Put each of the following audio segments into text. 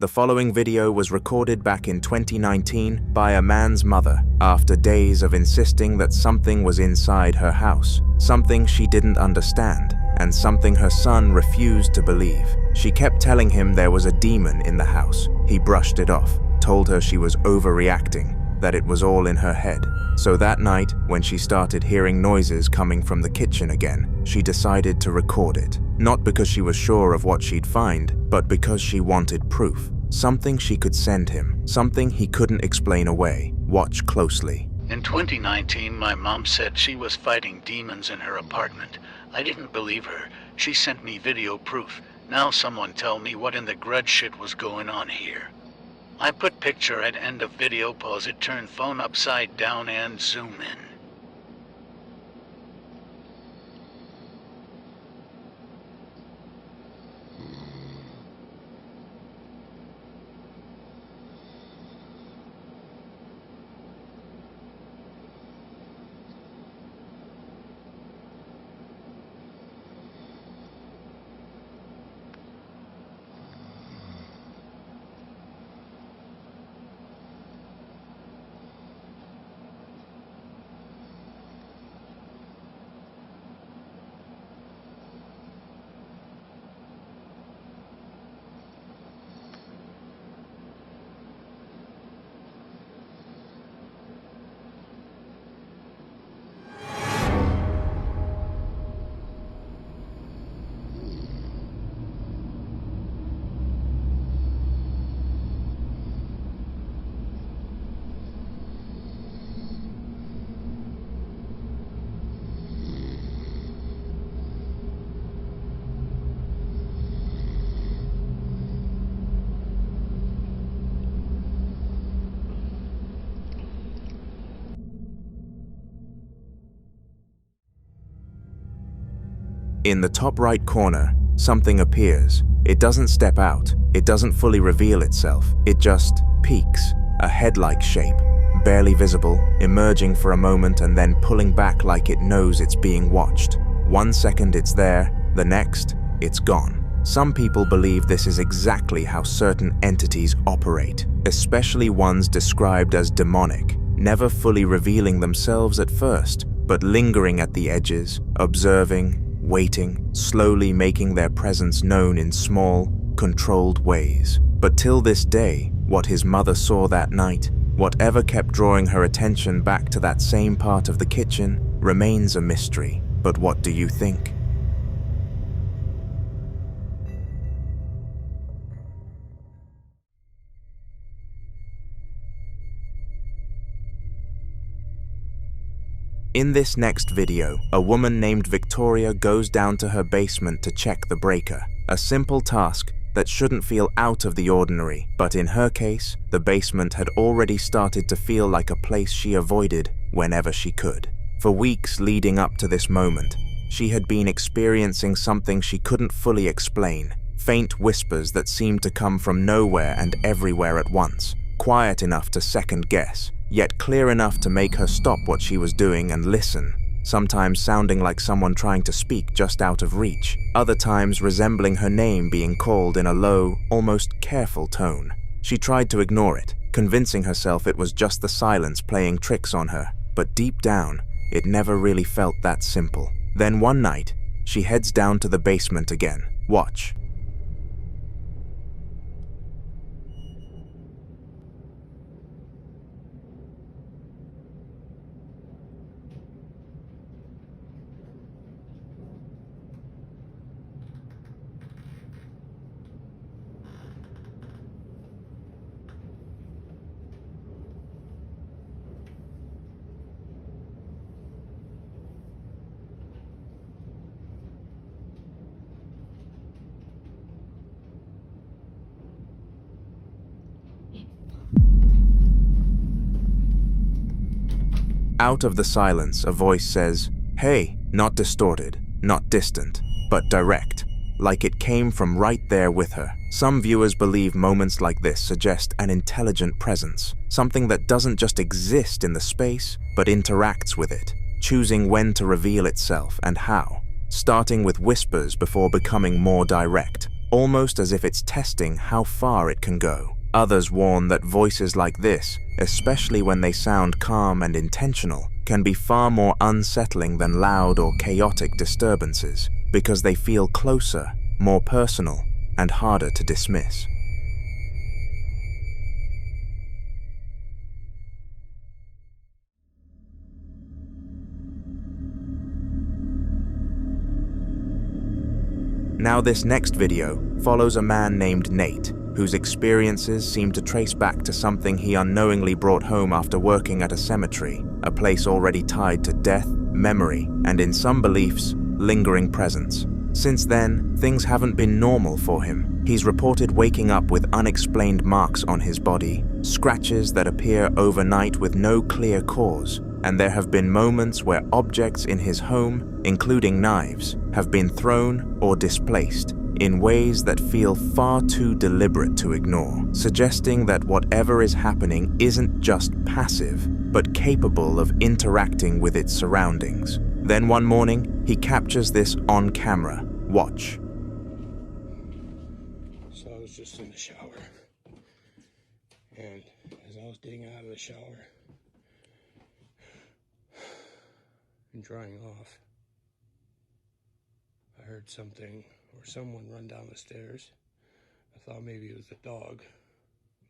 The following video was recorded back in 2019 by a man's mother after days of insisting that something was inside her house, something she didn't understand, and something her son refused to believe. She kept telling him there was a demon in the house. He brushed it off, told her she was overreacting, that it was all in her head. So that night, when she started hearing noises coming from the kitchen again, she decided to record it. Not because she was sure of what she'd find, but because she wanted proof. Something she could send him, something he couldn't explain away. Watch closely. In 2019, my mom said she was fighting demons in her apartment. I didn't believe her. She sent me video proof. Now someone tell me what in the grudge shit was going on here. I put picture at end of video, pause it, turn phone upside down and zoom in. In the top right corner, something appears. It doesn't step out. It doesn't fully reveal itself. It just peeks, a head-like shape, barely visible, emerging for a moment and then pulling back like it knows it's being watched. 1 second it's there, the next, it's gone. Some people believe this is exactly how certain entities operate, especially ones described as demonic, never fully revealing themselves at first, but lingering at the edges, observing, waiting, slowly making their presence known in small, controlled ways. But till this day, what his mother saw that night, whatever kept drawing her attention back to that same part of the kitchen, remains a mystery. But what do you think? In this next video, a woman named Victoria goes down to her basement to check the breaker. A simple task that shouldn't feel out of the ordinary, but in her case, the basement had already started to feel like a place she avoided whenever she could. For weeks leading up to this moment, she had been experiencing something she couldn't fully explain, faint whispers that seemed to come from nowhere and everywhere at once, quiet enough to second guess, yet clear enough to make her stop what she was doing and listen, sometimes sounding like someone trying to speak just out of reach, other times resembling her name being called in a low, almost careful tone. She tried to ignore it, convincing herself it was just the silence playing tricks on her, but deep down, it never really felt that simple. Then one night, she heads down to the basement again. Watch. Out of the silence, a voice says, "Hey," not distorted, not distant, but direct, like it came from right there with her. Some viewers believe moments like this suggest an intelligent presence, something that doesn't just exist in the space, but interacts with it, choosing when to reveal itself and how, starting with whispers before becoming more direct. almost as if it's testing how far it can go. Others warn that voices like this, especially when they sound calm and intentional, can be far more unsettling than loud or chaotic disturbances, because they feel closer, more personal, and harder to dismiss. Now this next video follows a man named Nate, whose experiences seem to trace back to something he unknowingly brought home after working at a cemetery, a place already tied to death, memory, and in some beliefs, lingering presence. Since then, things haven't been normal for him. He's reported waking up with unexplained marks on his body, scratches that appear overnight with no clear cause, and there have been moments where objects in his home, including knives, have been thrown or displaced in ways that feel far too deliberate to ignore, suggesting that whatever is happening isn't just passive, but capable of interacting with its surroundings. Then one morning, he captures this on camera. Watch. So I was just in the shower, and as I was getting out of the shower and drying off, I heard something or someone run down the stairs. I thought maybe it was a dog,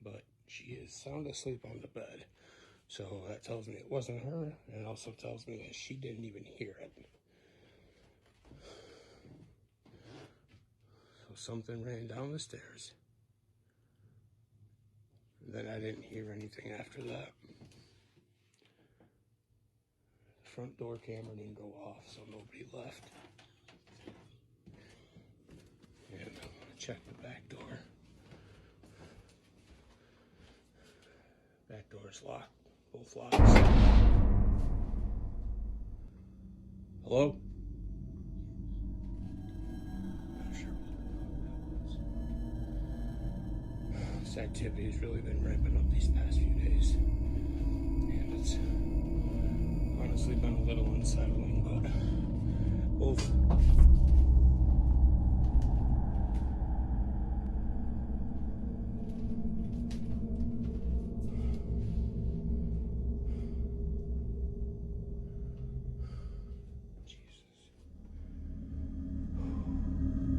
but she is sound asleep on the bed. So that tells me it wasn't her, and it also tells me that she didn't even hear it. So something ran down the stairs. Then I didn't hear anything after that. The front door camera didn't go off, so nobody left. And I checked the back door. Back door's locked. Both locks. Hello? Not sure what that was. This activity has really been ramping up these past few days. And it's honestly been a little unsettling, but both.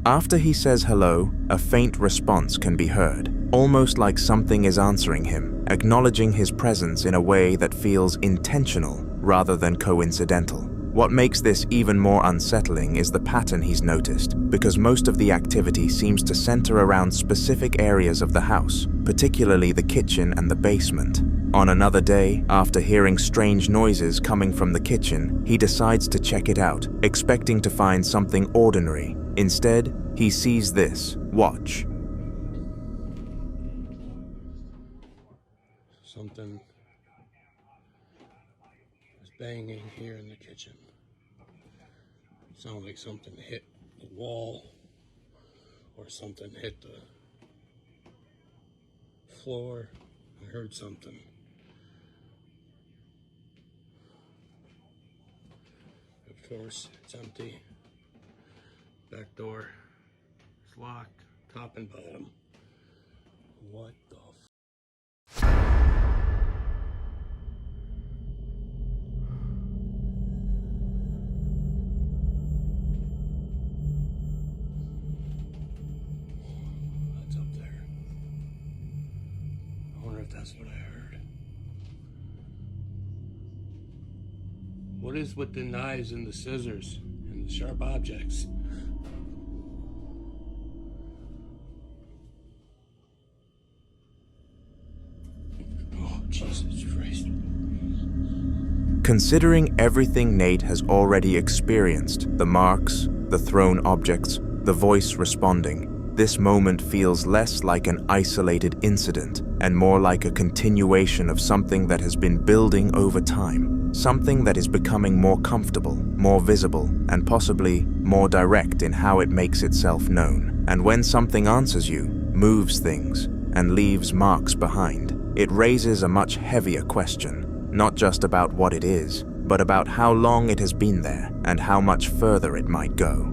After he says hello, a faint response can be heard, almost like something is answering him, acknowledging his presence in a way that feels intentional rather than coincidental. What makes this even more unsettling is the pattern he's noticed, because most of the activity seems to center around specific areas of the house, particularly the kitchen and the basement. On another day, after hearing strange noises coming from the kitchen, he decides to check it out, expecting to find something ordinary. Instead, he sees this. Watch. Something was banging here in the kitchen. It sounded like something hit the wall or something hit the floor. I heard something. Of course, it's empty. Back door is locked, top and bottom. What the f? That's up there. I wonder if that's what I heard. What is with the knives and the scissors and the sharp objects? Jesus Christ. Considering everything Nate has already experienced, the marks, the thrown objects, the voice responding, this moment feels less like an isolated incident and more like a continuation of something that has been building over time, something that is becoming more comfortable, more visible, and possibly more direct in how it makes itself known. And when something answers you, moves things, and leaves marks behind, it raises a much heavier question, not just about what it is, but about how long it has been there and how much further it might go.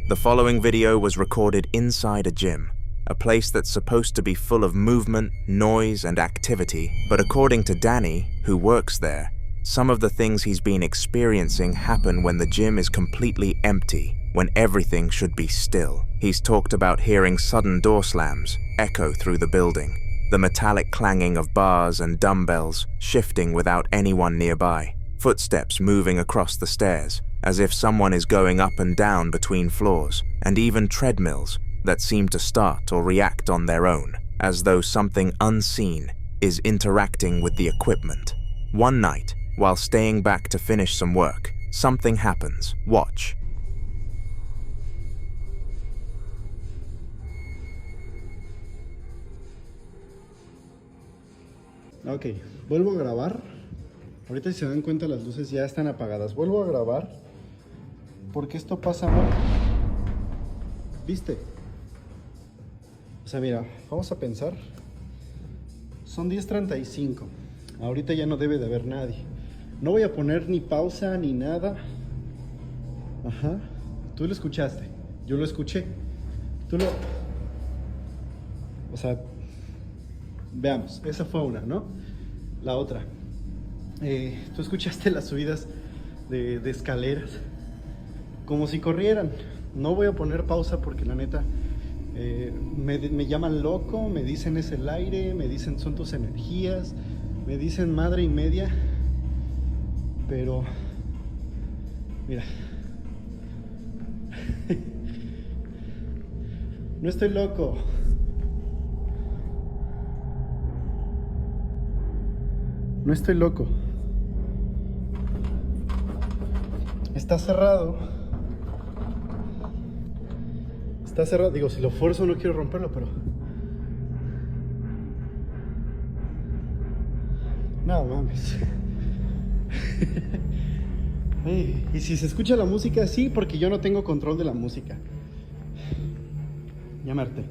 The following video was recorded inside a gym, a place that's supposed to be full of movement, noise, and activity, but according to Danny, who works there, some of the things he's been experiencing happen when the gym is completely empty, when everything should be still. He's talked about hearing sudden door slams echo through the building, the metallic clanging of bars and dumbbells shifting without anyone nearby, footsteps moving across the stairs, as if someone is going up and down between floors, and even treadmills that seem to start or react on their own, as though something unseen is interacting with the equipment. One night, while staying back to finish some work, something happens. Watch. Ok, vuelvo a grabar. Ahorita si se dan cuenta las luces ya están apagadas. Vuelvo a grabar porque esto pasa ahora. ¿Viste? O sea, mira, vamos a pensar. Son 10:35. Ahorita ya no debe de haber nadie. No voy a poner ni pausa ni nada. Ajá. Tú lo escuchaste. Yo lo escuché. Tú lo... O sea, veamos. Esa fue una, ¿no? La otra. Tú escuchaste las subidas de escaleras. Como si corrieran. No voy a poner pausa porque la neta... me llaman loco, me dicen es el aire, me dicen son tus energías, me dicen madre y media, pero mira, no estoy loco, no estoy loco, está cerrado. Está cerrado, digo, si lo fuerzo no quiero romperlo, pero... No mames. Y si se escucha la música, sí, porque yo no tengo control de la música. Llamarte.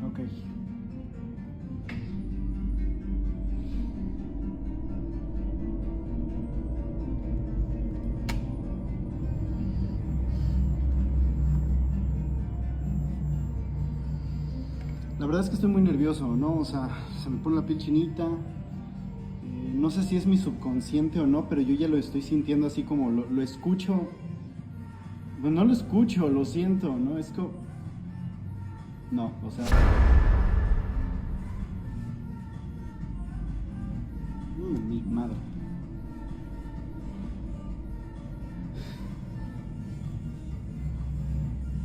Ok. La verdad es que estoy muy nervioso, ¿no? O sea, se me pone la piel chinita. No sé si es mi subconsciente o no, pero yo ya lo estoy sintiendo así como lo escucho. Bueno, no lo escucho, lo siento, ¿no? Es como... No, o sea... Mi madre.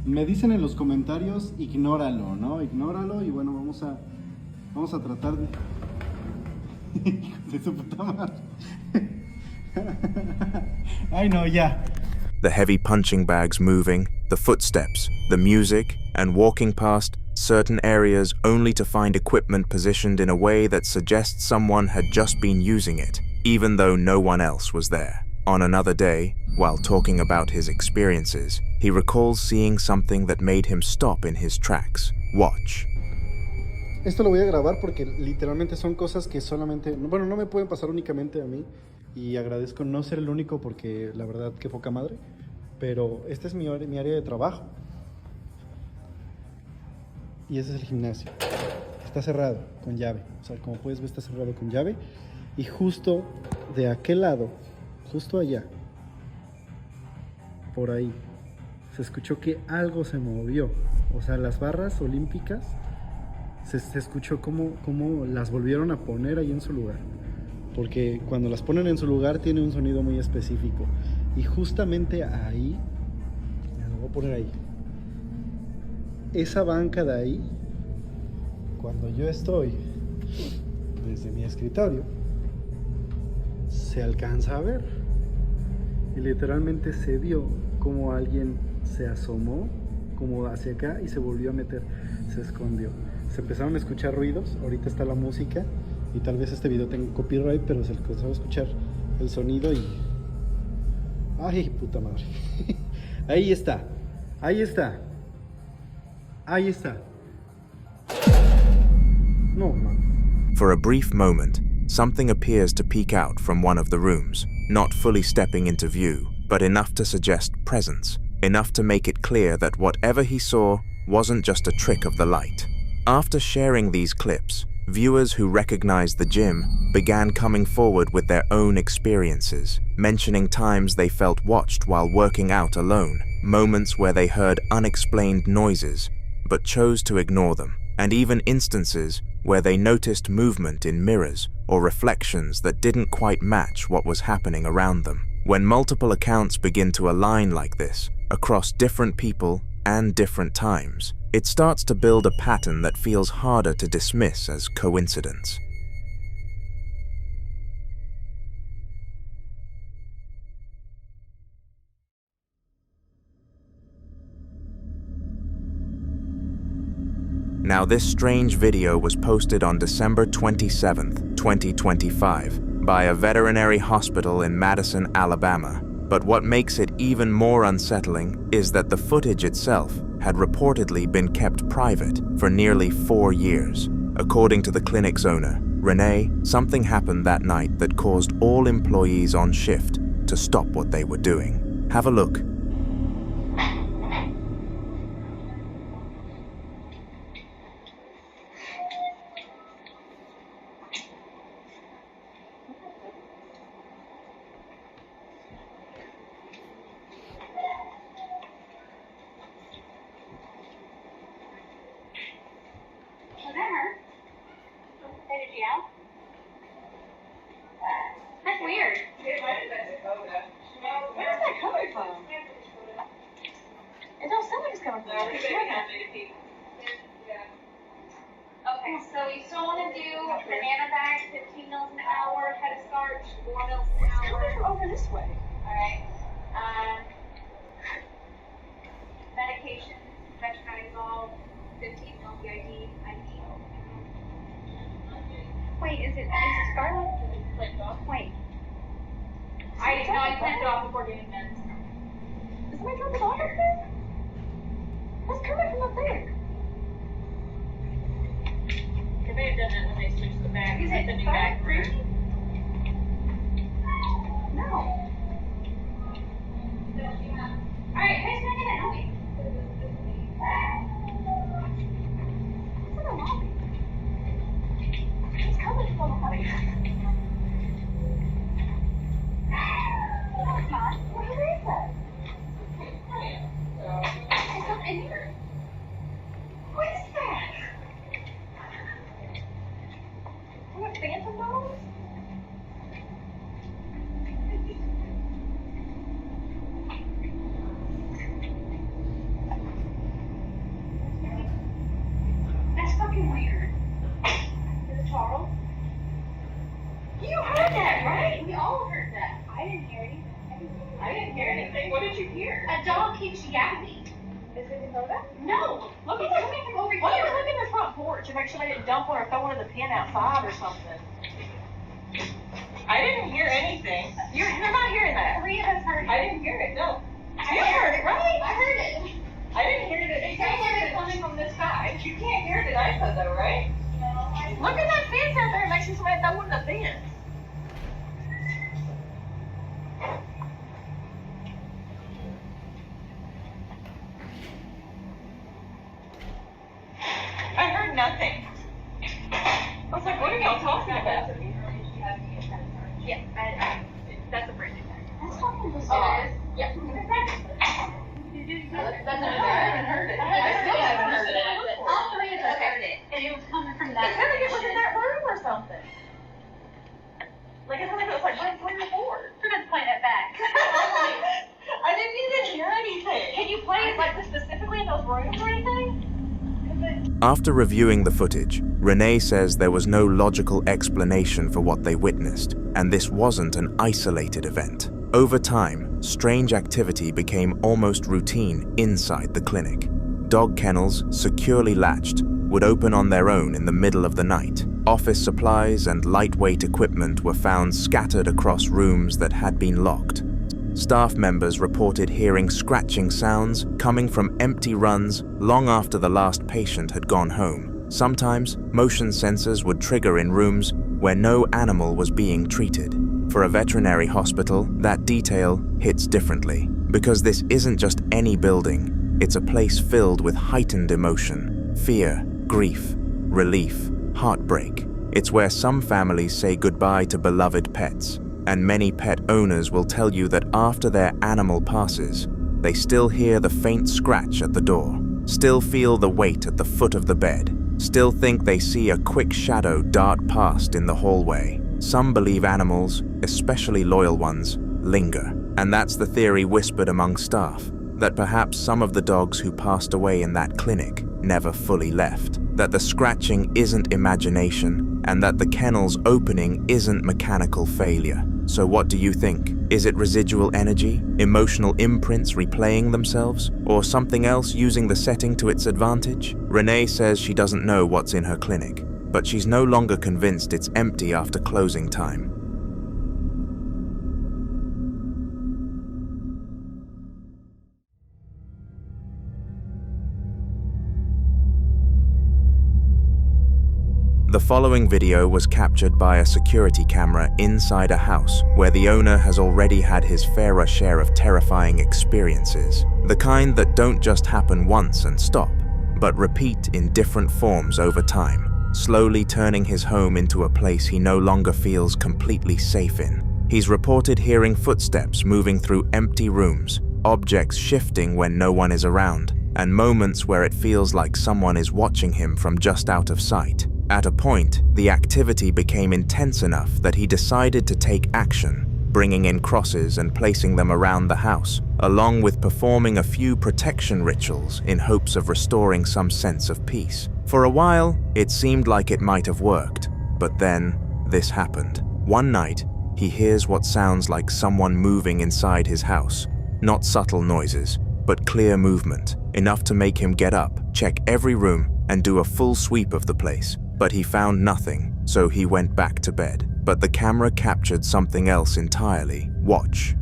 Me dicen en los comentarios, ignóralo, ¿no? Ignóralo y bueno, vamos a tratar de... de su puta madre. Ay, no, ya. The heavy punching bags moving, the footsteps, the music, and walking past certain areas only to find equipment positioned in a way that suggests someone had just been using it, even though no one else was there. On another day, while talking about his experiences, he recalls seeing something that made him stop in his tracks. Watch. Esto lo voy a grabar porque literalmente son cosas que solamente... Bueno, no me pueden pasar únicamente a mí. Y agradezco no ser el único porque la verdad que poca madre. Pero esta es mi área de trabajo. Y ese es el gimnasio. Está cerrado con llave. O sea, como puedes ver está cerrado con llave. Y justo de aquel lado, justo allá, por ahí, se escuchó que algo se movió. O sea, las barras olímpicas se escuchó como las volvieron a poner ahí en su lugar. Porque cuando las ponen en su lugar tiene un sonido muy específico. Y justamente ahí, lo voy a poner ahí, esa banca de ahí, cuando yo estoy desde mi escritorio, se alcanza a ver. Y literalmente se vio como alguien se asomó como hacia acá y se volvió a meter, se escondió. Se empezaron a escuchar ruidos, ahorita está la música y tal vez este video tenga copyright, pero se alcanzó a escuchar el sonido y... ¡Ay, puta madre! Ahí está, ahí está, ahí está. No, man. For a brief moment, something appears to peek out from one of the rooms, not fully stepping into view, but enough to suggest presence, enough to make it clear that whatever he saw wasn't just a trick of the light. After sharing these clips, viewers who recognized the gym began coming forward with their own experiences, mentioning times they felt watched while working out alone, moments where they heard unexplained noises but chose to ignore them, and even instances where they noticed movement in mirrors or reflections that didn't quite match what was happening around them. When multiple accounts begin to align like this, across different people and different times, it starts to build a pattern that feels harder to dismiss as coincidence. Now, this strange video was posted on December 27th, 2025, by a veterinary hospital in Madison, Alabama. But what makes it even more unsettling is that the footage itself had reportedly been kept private for nearly 4 years. According to the clinic's owner, Renee, something happened that night that caused all employees on shift to stop what they were doing. Have a look. That's weird. Where is that coming from? It don't sound like it's coming from there. Okay, so you still want to do banana bag, 15 mils an hour, head of starch, 4 mils an hour. It's coming from over this way. Alright. Medication, metronidazole, 15 mils BID, IV. Wait, is it Scarlet? Wait. No, I cleansed it off before getting meds. Is somebody dropping it off up there? What's coming from up there? They may have done that when they switched the bag. Is it the new bag free? No. Alright, who's making that noise? What's in the lobby? It's coming from the lobby. Where is that? It's not in here. What is that? What, phantom dolls? That's fucking weird. Is it Charles? You heard that, right? We all heard that. I didn't hear anything. I didn't hear anything. What did you hear? A dog keeps yapping. Is it in Dakota? No. Look at coming from over here. Look at the front porch and make sure they didn't dump one or throw one in the pen outside or something. I didn't hear anything. You're not hearing that. 3 of us heard it. I didn't hear it, no. You heard it, right? I heard it. I didn't hear it. It sounds like it's coming from this side. You can't hear it at ISO though, right? No. Look at that fence out there. Make sure somebody throw one in the fence. I heard nothing. I was like, what are y'all talking about? Yeah, that's a brand new bag. That's fucking bizarre. Oh, it is? Yeah. I haven't heard it. I still haven't heard it. All 3 of us heard it. And it was coming from that It sounded like it was in that room or something. Like, it sounded like it was like right from your board. We're going to play that back. I didn't even hear anything. Can you play it like specifically in those rooms or anything? After reviewing the footage, Renee says there was no logical explanation for what they witnessed, and this wasn't an isolated event. Over time, strange activity became almost routine inside the clinic. Dog kennels, securely latched, would open on their own in the middle of the night. Office supplies and lightweight equipment were found scattered across rooms that had been locked. Staff members reported hearing scratching sounds coming from empty runs long after the last patient had gone home. Sometimes, motion sensors would trigger in rooms where no animal was being treated. For a veterinary hospital, that detail hits differently, because this isn't just any building, it's a place filled with heightened emotion, fear, grief, relief, heartbreak. It's where some families say goodbye to beloved pets, and many pet owners will tell you that after their animal passes, they still hear the faint scratch at the door, still feel the weight at the foot of the bed, still think they see a quick shadow dart past in the hallway. Some believe animals, especially loyal ones, linger. And that's the theory whispered among staff, that perhaps some of the dogs who passed away in that clinic never fully left, that the scratching isn't imagination, and that the kennel's opening isn't mechanical failure. So what do you think? Is it residual energy, emotional imprints replaying themselves, or something else using the setting to its advantage? Renee says she doesn't know what's in her clinic, but she's no longer convinced it's empty after closing time. The following video was captured by a security camera inside a house where the owner has already had his fairer share of terrifying experiences. The kind that don't just happen once and stop, but repeat in different forms over time, slowly turning his home into a place he no longer feels completely safe in. He's reported hearing footsteps moving through empty rooms, objects shifting when no one is around, and moments where it feels like someone is watching him from just out of sight. At a point, the activity became intense enough that he decided to take action, bringing in crosses and placing them around the house, along with performing a few protection rituals in hopes of restoring some sense of peace. For a while, it seemed like it might have worked, but then this happened. One night, he hears what sounds like someone moving inside his house. Not subtle noises, but clear movement, enough to make him get up, check every room, and do a full sweep of the place. But he found nothing, so he went back to bed. But the camera captured something else entirely. Watch.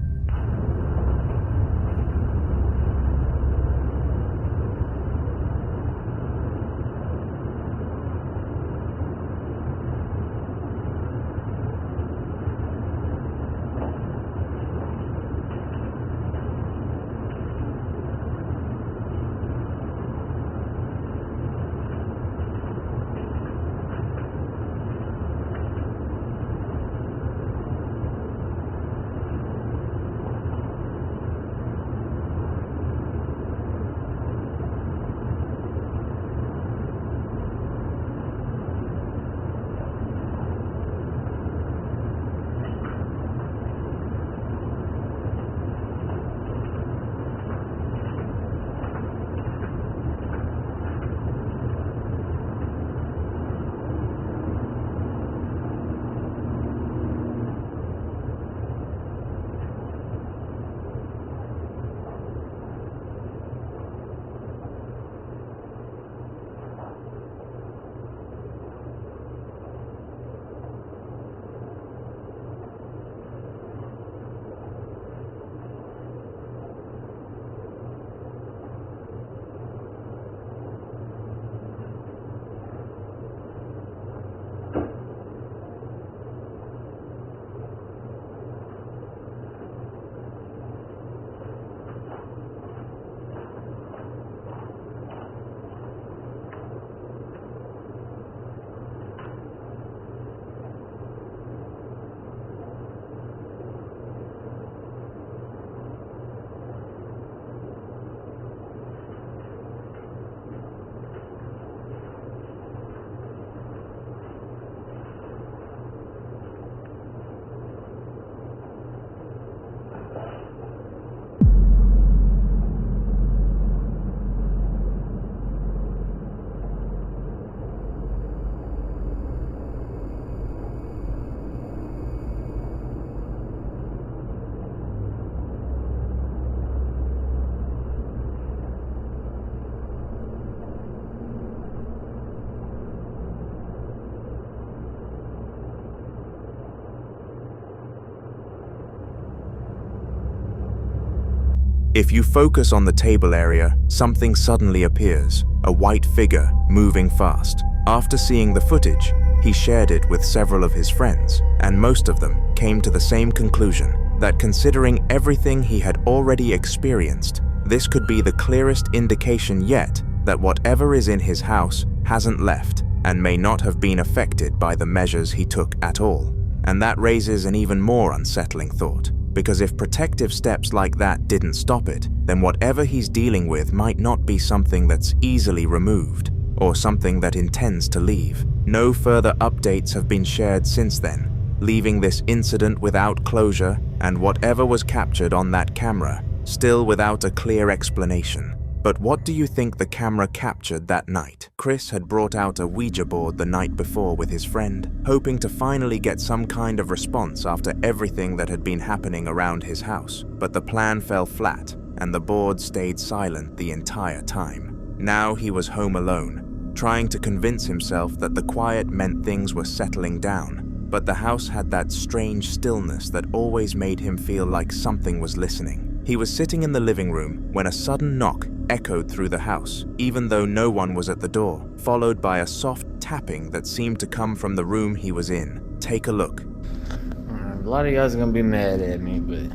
If you focus on the table area, something suddenly appears, a white figure moving fast. After seeing the footage, He shared it with several of his friends, and most of them came to the same conclusion, that considering everything he had already experienced, this could be the clearest indication yet that whatever is in his house hasn't left and may not have been affected by the measures he took at all. And that raises an even more unsettling thought, because if protective steps like that didn't stop it, then whatever he's dealing with might not be something that's easily removed, or something that intends to leave. No further updates have been shared since then, leaving this incident without closure and whatever was captured on that camera still without a clear explanation. But what do you think the camera captured that night? Chris had brought out a Ouija board the night before with his friend, hoping to finally get some kind of response after everything that had been happening around his house. But the plan fell flat, and the board stayed silent the entire time. Now he was home alone, trying to convince himself that the quiet meant things were settling down. But the house had that strange stillness that always made him feel like something was listening. He was sitting in the living room when a sudden knock echoed through the house, even though no one was at the door, followed by a soft tapping that seemed to come from the room he was in. Take a look. A lot of you guys are gonna be mad at me, but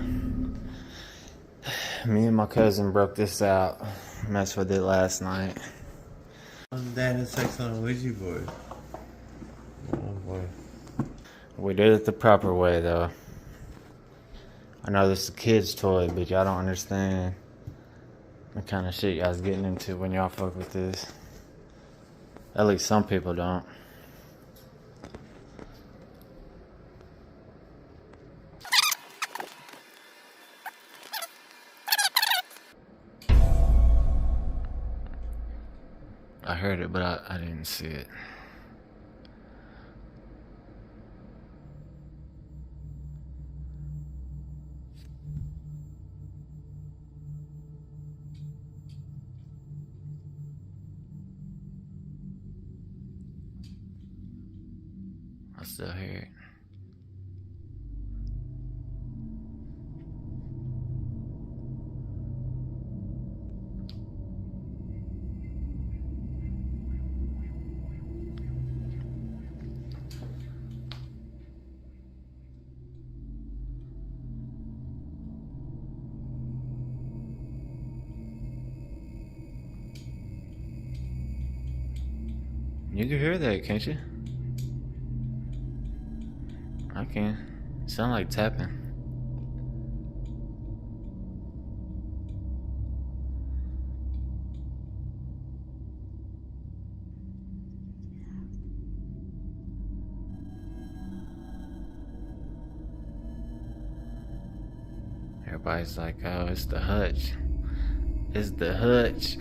me and my cousin broke this out. Messed with it last night. Dad had sex on a Ouija board. Oh boy. We did it the proper way, though. I know this is a kid's toy, but y'all don't understand the kind of shit y'all's getting into when y'all fuck with this. At least some people don't. I heard it, but I didn't see it. I still hear it. You can hear that, can't you? I can. Sound like tapping. Everybody's like, oh, it's the hutch. It's the hutch.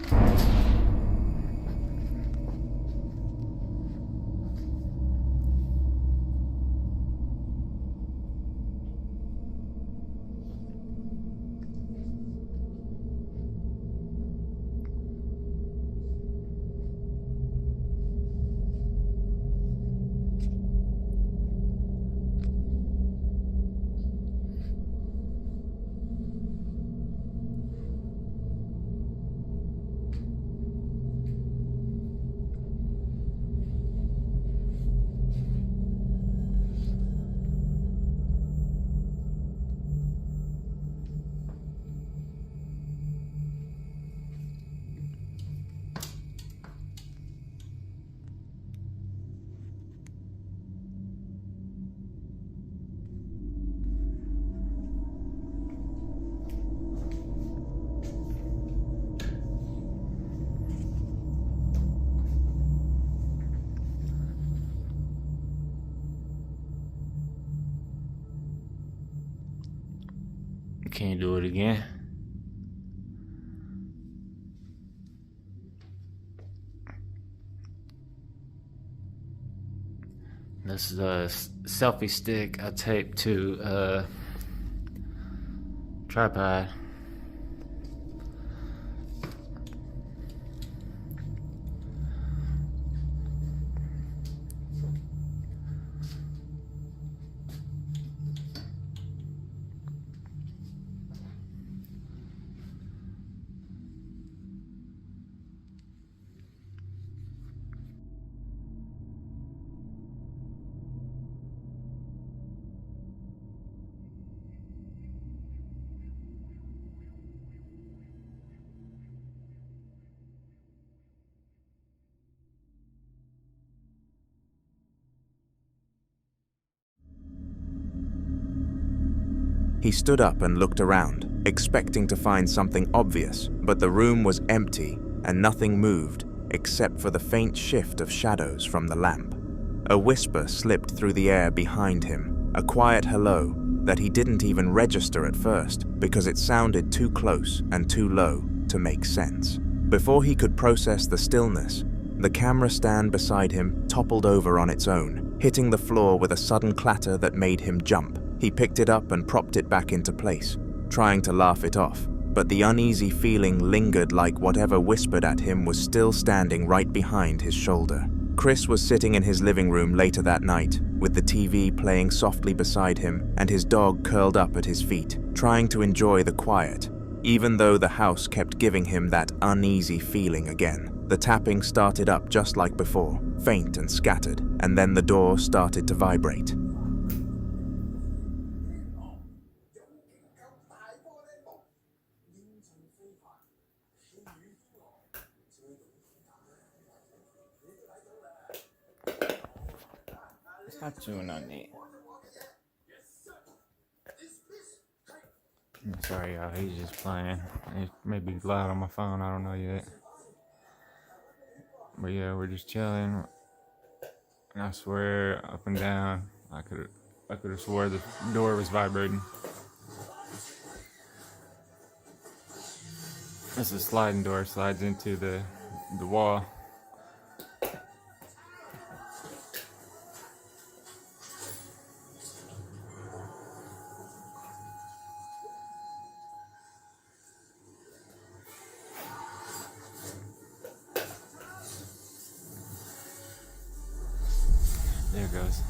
Can you do it again? This is a selfie stick I taped to a tripod. He stood up and looked around, expecting to find something obvious, but the room was empty and nothing moved except for the faint shift of shadows from the lamp. A whisper slipped through the air behind him, a quiet hello that he didn't even register at first because it sounded too close and too low to make sense. Before he could process the stillness, the camera stand beside him toppled over on its own, hitting the floor with a sudden clatter that made him jump. He picked it up and propped it back into place, trying to laugh it off, but the uneasy feeling lingered like whatever whispered at him was still standing right behind his shoulder. Chris was sitting in his living room later that night, with the TV playing softly beside him and his dog curled up at his feet, trying to enjoy the quiet, even though the house kept giving him that uneasy feeling again. The tapping started up just like before, faint and scattered, and then the door started to vibrate. Stop chewing on me. I'm sorry, y'all. He's just playing. It may be loud on my phone. I don't know yet. But yeah, we're just chilling. And I swear, up and down, I could have swore the door was vibrating. It's a sliding door. Slides into the wall. There it goes.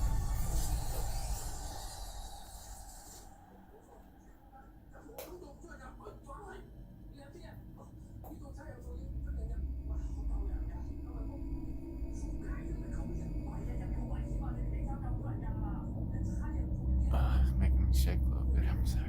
It's making me shake a little bit. I'm sorry.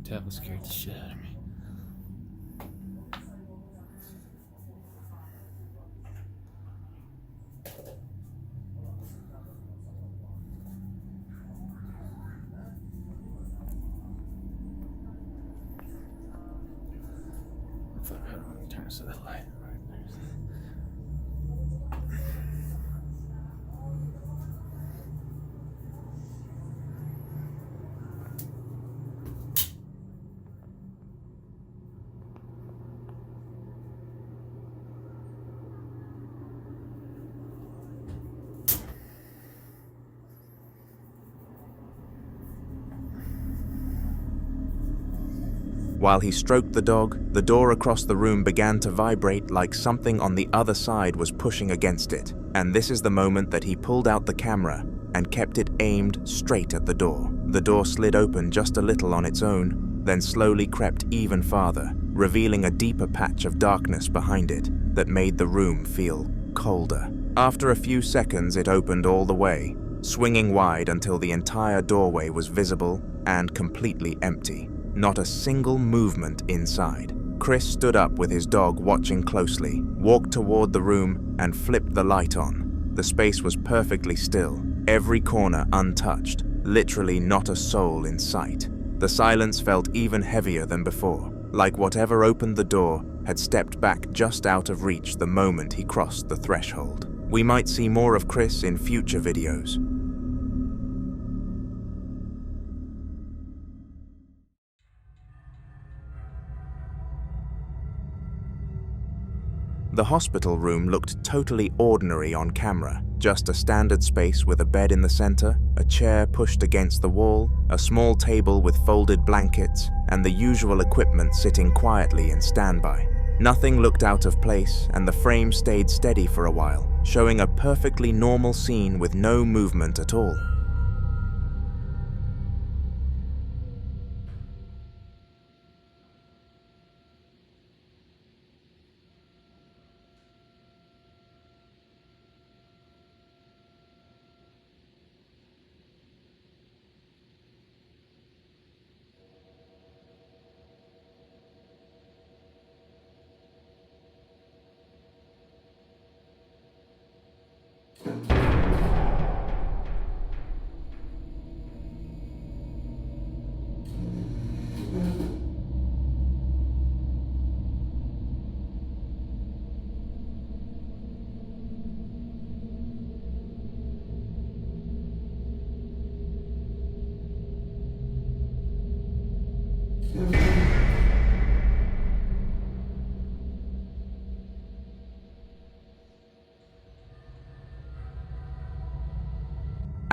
Devil scared the shit out of me. Turn this to the light. While he stroked the dog, the door across the room began to vibrate like something on the other side was pushing against it. And this is the moment that he pulled out the camera and kept it aimed straight at the door. The door slid open just a little on its own, then slowly crept even farther, revealing a deeper patch of darkness behind it that made the room feel colder. After a few seconds, it opened all the way, swinging wide until the entire doorway was visible and completely empty. Not a single movement inside. Chris stood up with his dog watching closely, walked toward the room, and flipped the light on. The space was perfectly still, every corner untouched, literally not a soul in sight. The silence felt even heavier than before, like whatever opened the door had stepped back just out of reach the moment he crossed the threshold. We might see more of Chris in future videos. The hospital room looked totally ordinary on camera, just a standard space with a bed in the center, a chair pushed against the wall, a small table with folded blankets, and the usual equipment sitting quietly in standby. Nothing looked out of place, and the frame stayed steady for a while, showing a perfectly normal scene with no movement at all.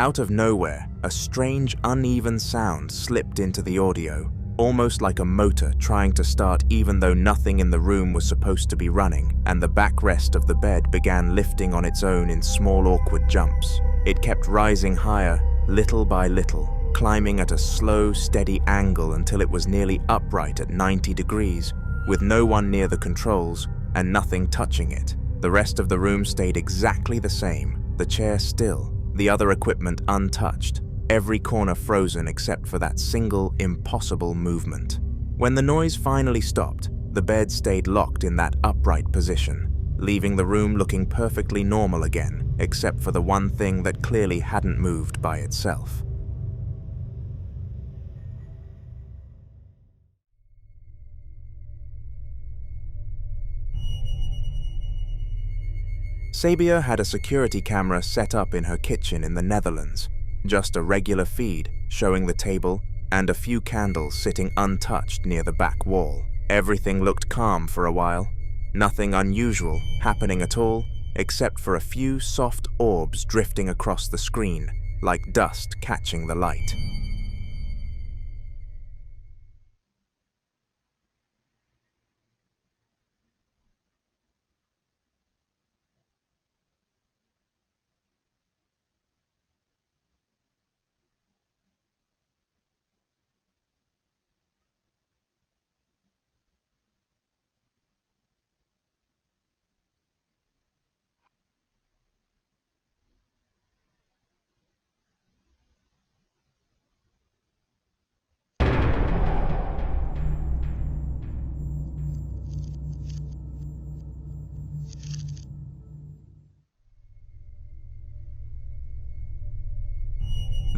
Out of nowhere, a strange, uneven sound slipped into the audio, almost like a motor trying to start even though nothing in the room was supposed to be running, and the backrest of the bed began lifting on its own in small, awkward jumps. It kept rising higher, little by little, climbing at a slow, steady angle until it was nearly upright at 90 degrees, with no one near the controls and nothing touching it. The rest of the room stayed exactly the same, the chair still, the other equipment untouched, every corner frozen except for that single, impossible movement. When the noise finally stopped, the bed stayed locked in that upright position, leaving the room looking perfectly normal again, except for the one thing that clearly hadn't moved by itself. Sabia had a security camera set up in her kitchen in the Netherlands, just a regular feed showing the table and a few candles sitting untouched near the back wall. Everything looked calm for a while, nothing unusual happening at all except for a few soft orbs drifting across the screen, like dust catching the light.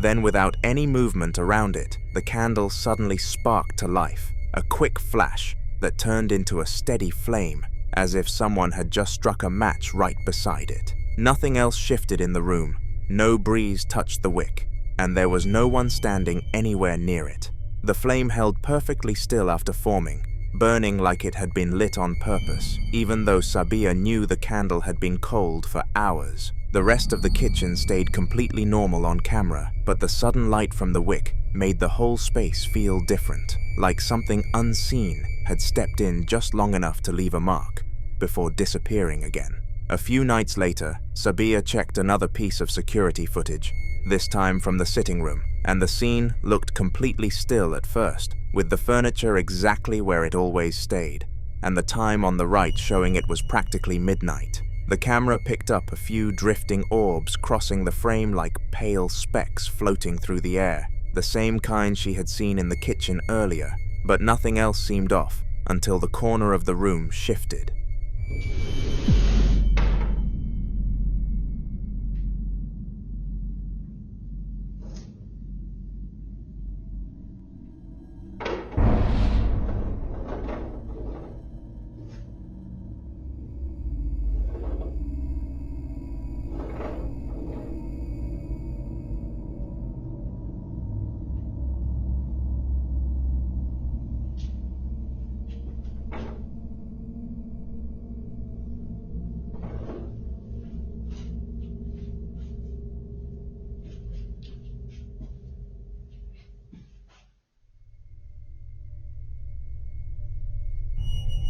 Then, without any movement around it, the candle suddenly sparked to life, a quick flash that turned into a steady flame, as if someone had just struck a match right beside it. Nothing else shifted in the room, no breeze touched the wick, and there was no one standing anywhere near it. The flame held perfectly still after forming, burning like it had been lit on purpose, even though Sabia knew the candle had been cold for hours. The rest of the kitchen stayed completely normal on camera, but the sudden light from the wick made the whole space feel different, like something unseen had stepped in just long enough to leave a mark, before disappearing again. A few nights later, Sabia checked another piece of security footage, this time from the sitting room, and the scene looked completely still at first, with the furniture exactly where it always stayed, and the time on the right showing it was practically midnight. The camera picked up a few drifting orbs crossing the frame like pale specks floating through the air, the same kind she had seen in the kitchen earlier, but nothing else seemed off until the corner of the room shifted.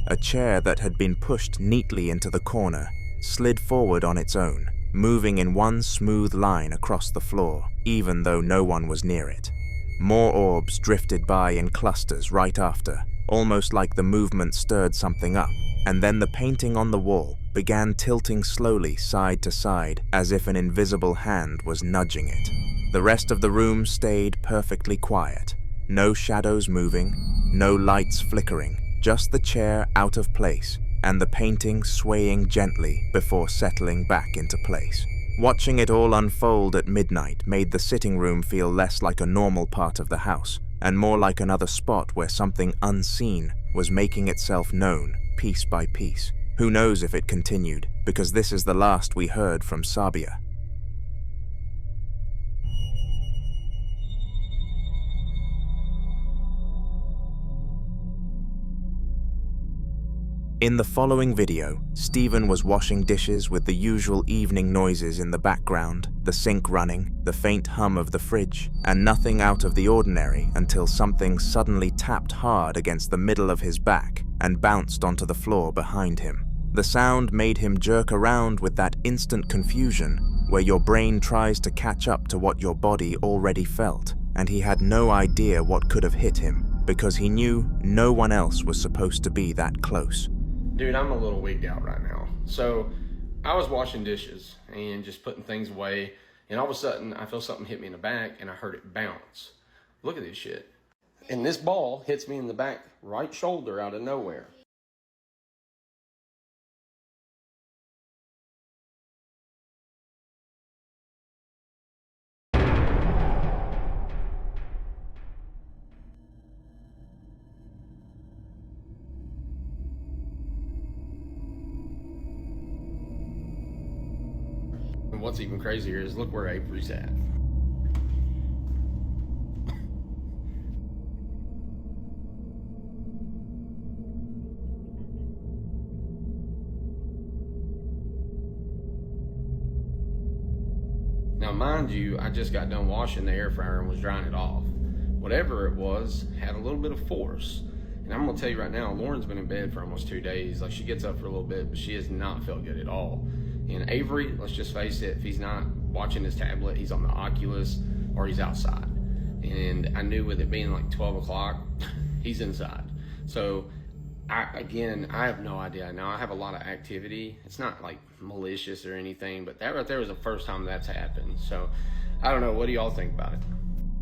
a chair that had been pushed neatly into the corner slid forward on its own, moving in one smooth line across the floor, even though no one was near it. More orbs drifted by in clusters right after, almost like the movement stirred something up, and then the painting on the wall began tilting slowly side to side as if an invisible hand was nudging it. The rest of the room stayed perfectly quiet. No shadows moving, no lights flickering, just the chair out of place and the painting swaying gently before settling back into place. Watching it all unfold at midnight made the sitting room feel less like a normal part of the house and more like another spot where something unseen was making itself known piece by piece. Who knows if it continued, because this is the last we heard from Sabia. In the following video, Stephen was washing dishes with the usual evening noises in the background, the sink running, the faint hum of the fridge, and nothing out of the ordinary until something suddenly tapped hard against the middle of his back and bounced onto the floor behind him. The sound made him jerk around with that instant confusion where your brain tries to catch up to what your body already felt, and he had no idea what could have hit him because he knew no one else was supposed to be that close. Dude, I'm a little wigged out right now. So I was washing dishes and just putting things away, and all of a sudden I feel something hit me in the back and I heard it bounce. Look at this shit. And this ball hits me in the back right shoulder out of nowhere. And what's even crazier is look where Avery's at. Now mind you, I just got done washing the air fryer and was drying it off. Whatever it was had a little bit of force. And I'm gonna tell you right now, Lauren's been in bed for almost 2 days. Like, she gets up for a little bit, but she has not felt good at all. And Avery, let's just face it, if he's not watching his tablet, he's on the Oculus or he's outside. And I knew with it being like 12 o'clock, he's inside. So I have no idea. Now I have a lot of activity. It's not like malicious or anything, but that right there was the first time that's happened. So I don't know, what do y'all think about it?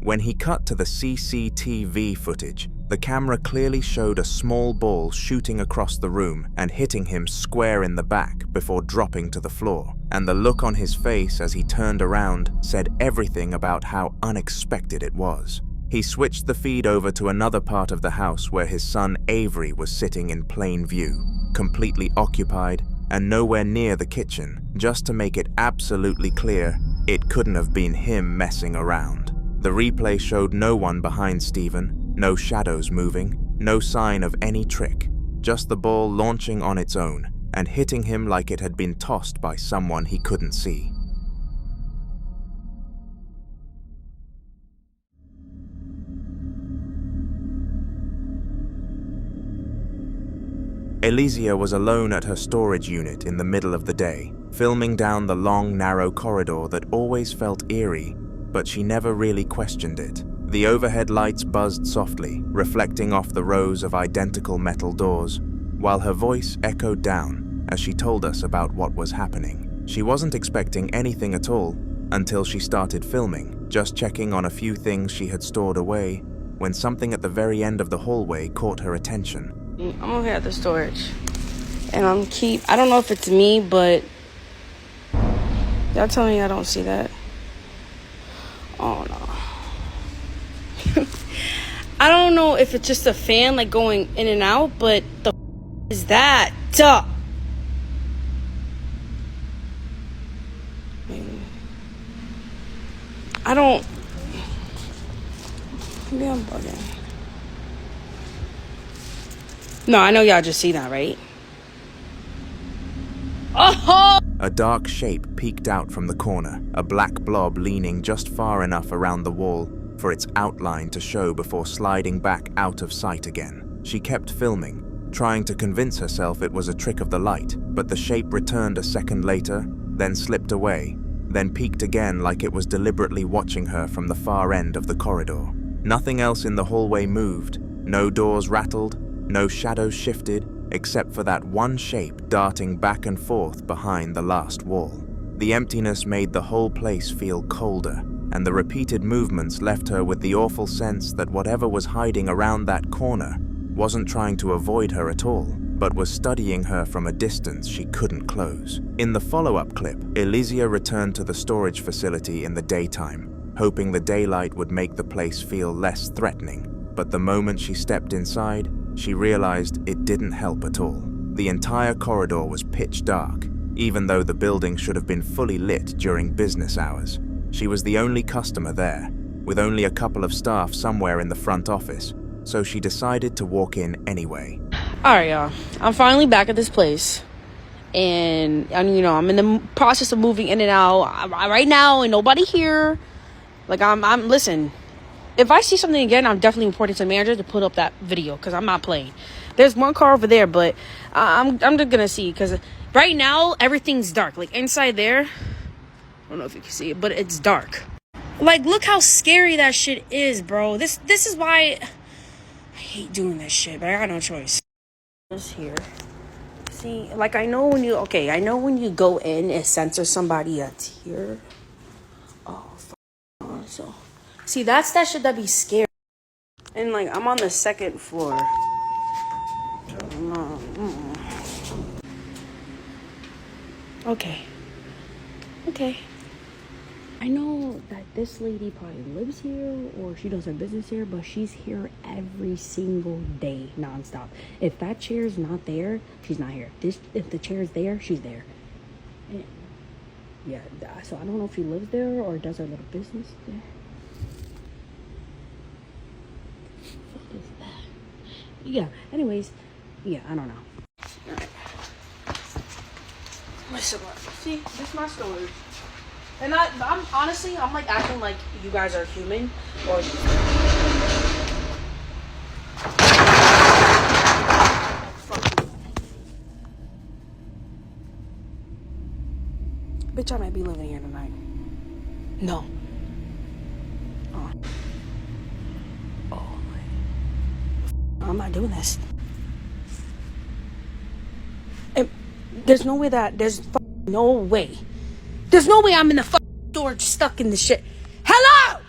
When he cut to the CCTV footage, the camera clearly showed a small ball shooting across the room and hitting him square in the back before dropping to the floor, and the look on his face as he turned around said everything about how unexpected it was. He switched the feed over to another part of the house where his son Avery was sitting in plain view, completely occupied and nowhere near the kitchen, just to make it absolutely clear it couldn't have been him messing around. The replay showed no one behind Stephen, no shadows moving, no sign of any trick, just the ball launching on its own and hitting him like it had been tossed by someone he couldn't see. Elysia was alone at her storage unit in the middle of the day, filming down the long, narrow corridor that always felt eerie, but she never really questioned it. The overhead lights buzzed softly, reflecting off the rows of identical metal doors, while her voice echoed down as she told us about what was happening. She wasn't expecting anything at all until she started filming, just checking on a few things she had stored away, when something at the very end of the hallway caught her attention. I'm over here at the storage, and I don't know if it's me, but y'all tell me I don't see that. Oh no. I don't know if it's just a fan like going in and out, but the is that? Duh. I don't. Maybe I'm bugging. No, I know y'all just see that, right? Oh! A dark shape peeked out from the corner, a black blob leaning just far enough around the wall for its outline to show before sliding back out of sight again. She kept filming, trying to convince herself it was a trick of the light, but the shape returned a second later, then slipped away, then peeked again like it was deliberately watching her from the far end of the corridor. Nothing else in the hallway moved, no doors rattled, no shadows shifted, except for that one shape darting back and forth behind the last wall. The emptiness made the whole place feel colder, and the repeated movements left her with the awful sense that whatever was hiding around that corner wasn't trying to avoid her at all, but was studying her from a distance she couldn't close. In the follow-up clip, Elysia returned to the storage facility in the daytime, hoping the daylight would make the place feel less threatening. But the moment she stepped inside, she realized it didn't help at all. The entire corridor was pitch dark, even though the building should have been fully lit during business hours. She was the only customer there, with only a couple of staff somewhere in the front office, so she decided to walk in anyway. Alright, y'all. I'm finally back at this place. And you know, I'm in the process of moving in and out right now, and nobody here. Like, I'm listen. If I see something again, I'm definitely reporting to the manager to put up that video, because I'm not playing. There's one car over there, but I'm just gonna see, because right now everything's dark. Like inside there, I don't know if you can see it, but it's dark. Like, look how scary that shit is, bro. This is why I hate doing this shit, but I got no choice. Just here. See, like, I know when you go in, it censors somebody that's here. Oh, so see, that's that shit that be scary. And like, I'm on the second floor. Okay. I know that this lady probably lives here or she does her business here, but she's here every single day, nonstop. If that chair's not there, she's not here. If the chair's there, she's there. And yeah, so I don't know if she lives there or does her little business there. What is that? Yeah, anyways, yeah, I don't know. Alright. Listen, see, this is my storage. And I'm honestly, I'm like acting like you guys are human, or bitch, I might be living here tonight. No. Oh my. I'm not doing this. And there's no way There's no way I'm in the fucking storage stuck in this shit. Hello!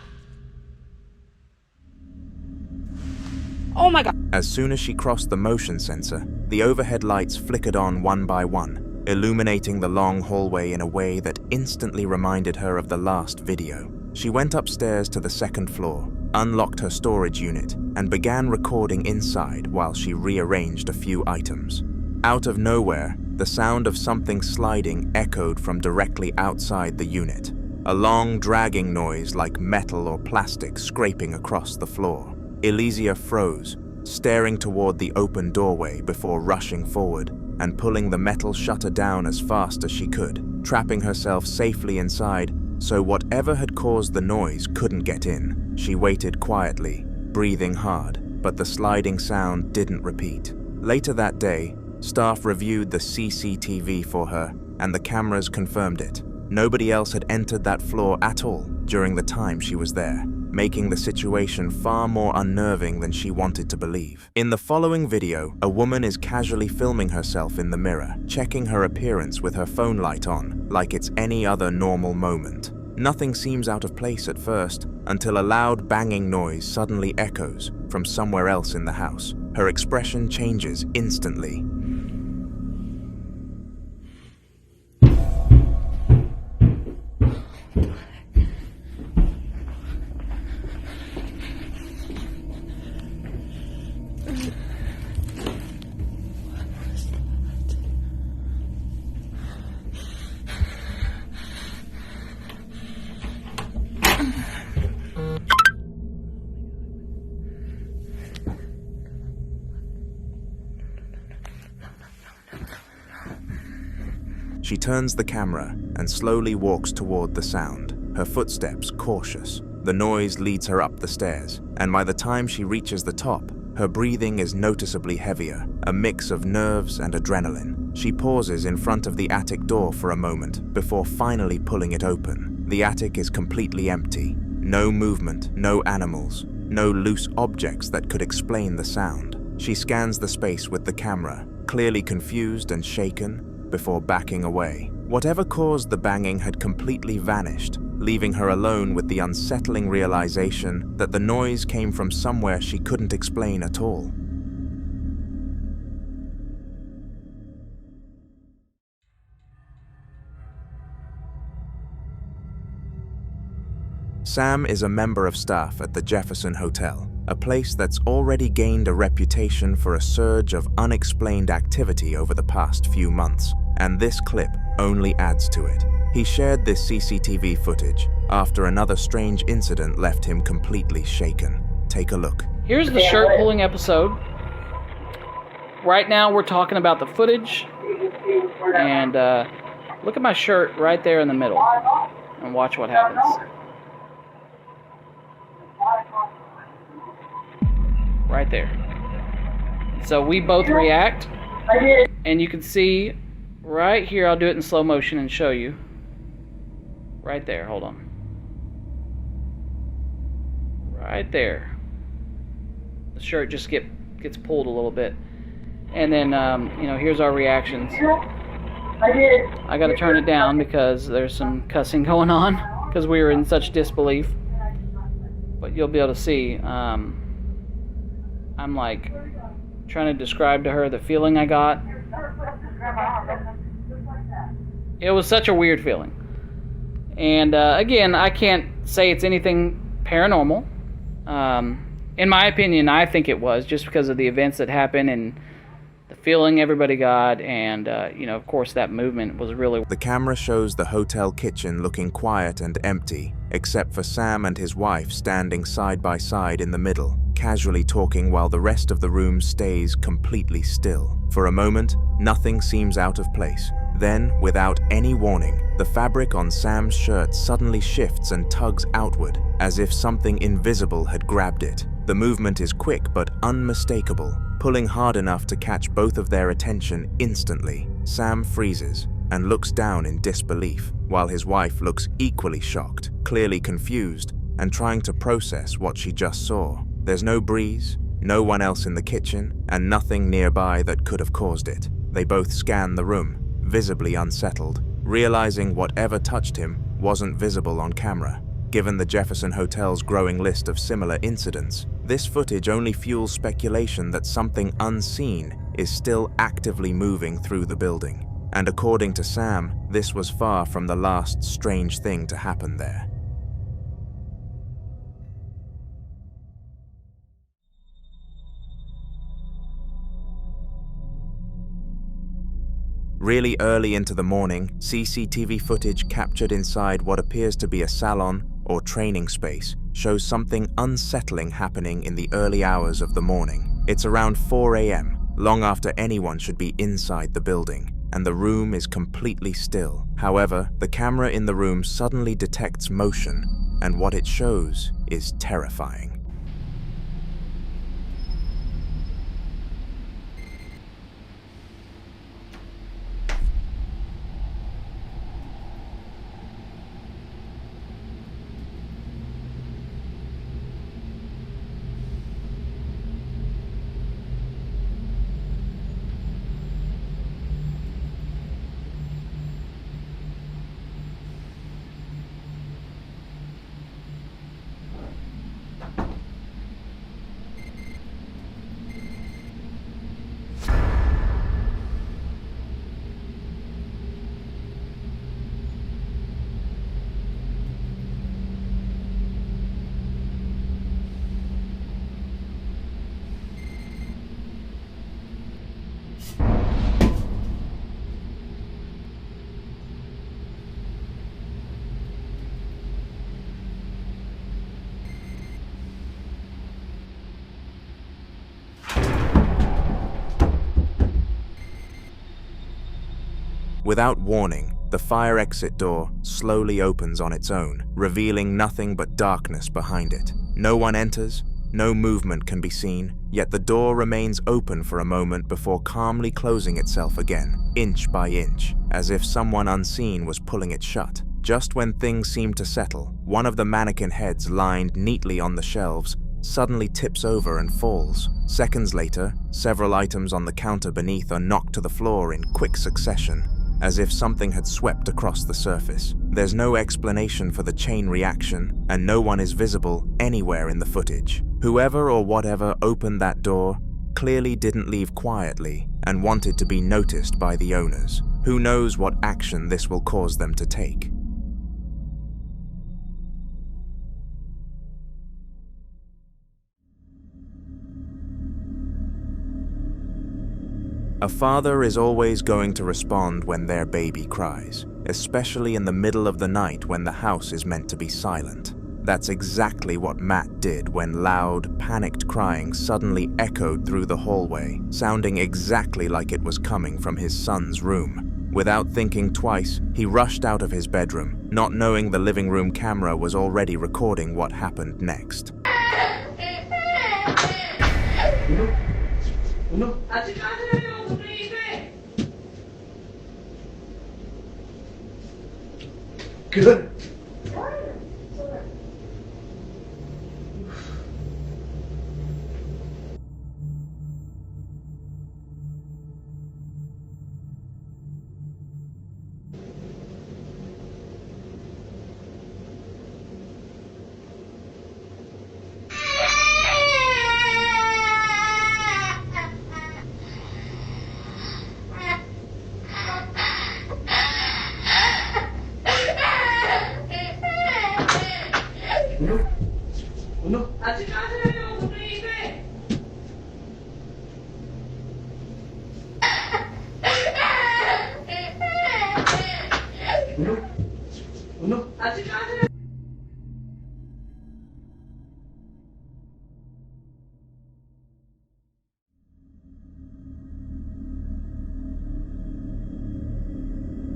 Oh my god. As soon as she crossed the motion sensor, the overhead lights flickered on one by one, illuminating the long hallway in a way that instantly reminded her of the last video. She went upstairs to the second floor, unlocked her storage unit, and began recording inside while she rearranged a few items. Out of nowhere, the sound of something sliding echoed from directly outside the unit. A long, dragging noise like metal or plastic scraping across the floor. Elysia froze, staring toward the open doorway before rushing forward and pulling the metal shutter down as fast as she could, trapping herself safely inside so whatever had caused the noise couldn't get in. She waited quietly, breathing hard, but the sliding sound didn't repeat. Later that day, staff reviewed the CCTV for her, and the cameras confirmed it. Nobody else had entered that floor at all during the time she was there, making the situation far more unnerving than she wanted to believe. In the following video, a woman is casually filming herself in the mirror, checking her appearance with her phone light on, like it's any other normal moment. Nothing seems out of place at first, until a loud banging noise suddenly echoes from somewhere else in the house. Her expression changes instantly. She turns the camera and slowly walks toward the sound, her footsteps cautious. The noise leads her up the stairs, and by the time she reaches the top, her breathing is noticeably heavier, a mix of nerves and adrenaline. She pauses in front of the attic door for a moment before finally pulling it open. The attic is completely empty. No movement, no animals, no loose objects that could explain the sound. She scans the space with the camera, clearly confused and shaken, before backing away. Whatever caused the banging had completely vanished, leaving her alone with the unsettling realization that the noise came from somewhere she couldn't explain at all. Sam is a member of staff at the Jefferson Hotel, a place that's already gained a reputation for a surge of unexplained activity over the past few months, and this clip only adds to it. He shared this CCTV footage after another strange incident left him completely shaken. Take a look. Here's the shirt pulling episode. Right now we're talking about the footage, and look at my shirt right there in the middle, and watch what happens. Right there. So we both react, and you can see right here, I'll do it in slow motion and show you. Right there, hold on. Right there. The shirt just gets pulled a little bit. And then, here's our reactions. I gotta turn it down because there's some cussing going on, because we were in such disbelief. But you'll be able to see, I'm like trying to describe to her the feeling I got. It was such a weird feeling. And again, I can't say it's anything paranormal. In my opinion, I think it was, just because of the events that happened and the feeling everybody got, and of course that movement was really... The camera shows the hotel kitchen looking quiet and empty, except for Sam and his wife standing side by side in the middle, casually talking while the rest of the room stays completely still. For a moment, nothing seems out of place. Then, without any warning, the fabric on Sam's shirt suddenly shifts and tugs outward, as if something invisible had grabbed it. The movement is quick but unmistakable, pulling hard enough to catch both of their attention instantly. Sam freezes and looks down in disbelief, while his wife looks equally shocked, clearly confused, and trying to process what she just saw. There's no breeze, no one else in the kitchen, and nothing nearby that could have caused it. They both scan the room, visibly unsettled, realizing whatever touched him wasn't visible on camera. Given the Jefferson Hotel's growing list of similar incidents, this footage only fuels speculation that something unseen is still actively moving through the building. And according to Sam, this was far from the last strange thing to happen there. Really early into the morning, CCTV footage captured inside what appears to be a salon or training space shows something unsettling happening in the early hours of the morning. It's around 4 a.m., long after anyone should be inside the building, and the room is completely still. However, the camera in the room suddenly detects motion, and what it shows is terrifying. Without warning, the fire exit door slowly opens on its own, revealing nothing but darkness behind it. No one enters, No movement can be seen, yet the door remains open for a moment before calmly closing itself again, inch by inch, as if someone unseen was pulling it shut. Just when things seem to settle, one of the mannequin heads lined neatly on the shelves suddenly tips over and falls. Seconds later, several items on the counter beneath are knocked to the floor in quick succession, as if something had swept across the surface. There's no explanation for the chain reaction, and no one is visible anywhere in the footage. Whoever or whatever opened that door clearly didn't leave quietly and wanted to be noticed by the owners. Who knows what action this will cause them to take? A father is always going to respond when their baby cries, especially in the middle of the night when the house is meant to be silent. That's exactly what Matt did when loud, panicked crying suddenly echoed through the hallway, sounding exactly like it was coming from his son's room. Without thinking twice, he rushed out of his bedroom, not knowing the living room camera was already recording what happened next. Good.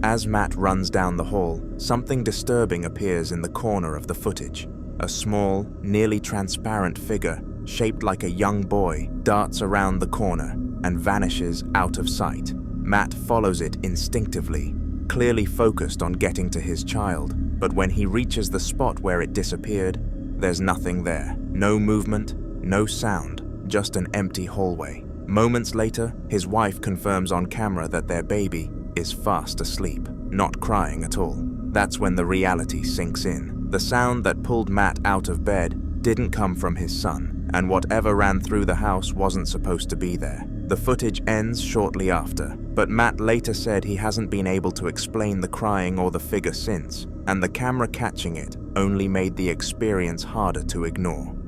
As Matt runs down the hall, something disturbing appears in the corner of the footage. A small, nearly transparent figure, shaped like a young boy, darts around the corner and vanishes out of sight. Matt follows it instinctively, clearly focused on getting to his child, but when he reaches the spot where it disappeared, there's nothing there. No movement, no sound, just an empty hallway. Moments later, his wife confirms on camera that their baby is fast asleep, not crying at all. That's when the reality sinks in. The sound that pulled Matt out of bed didn't come from his son, and whatever ran through the house wasn't supposed to be there. The footage ends shortly after, but Matt later said he hasn't been able to explain the crying or the figure since, and the camera catching it only made the experience harder to ignore.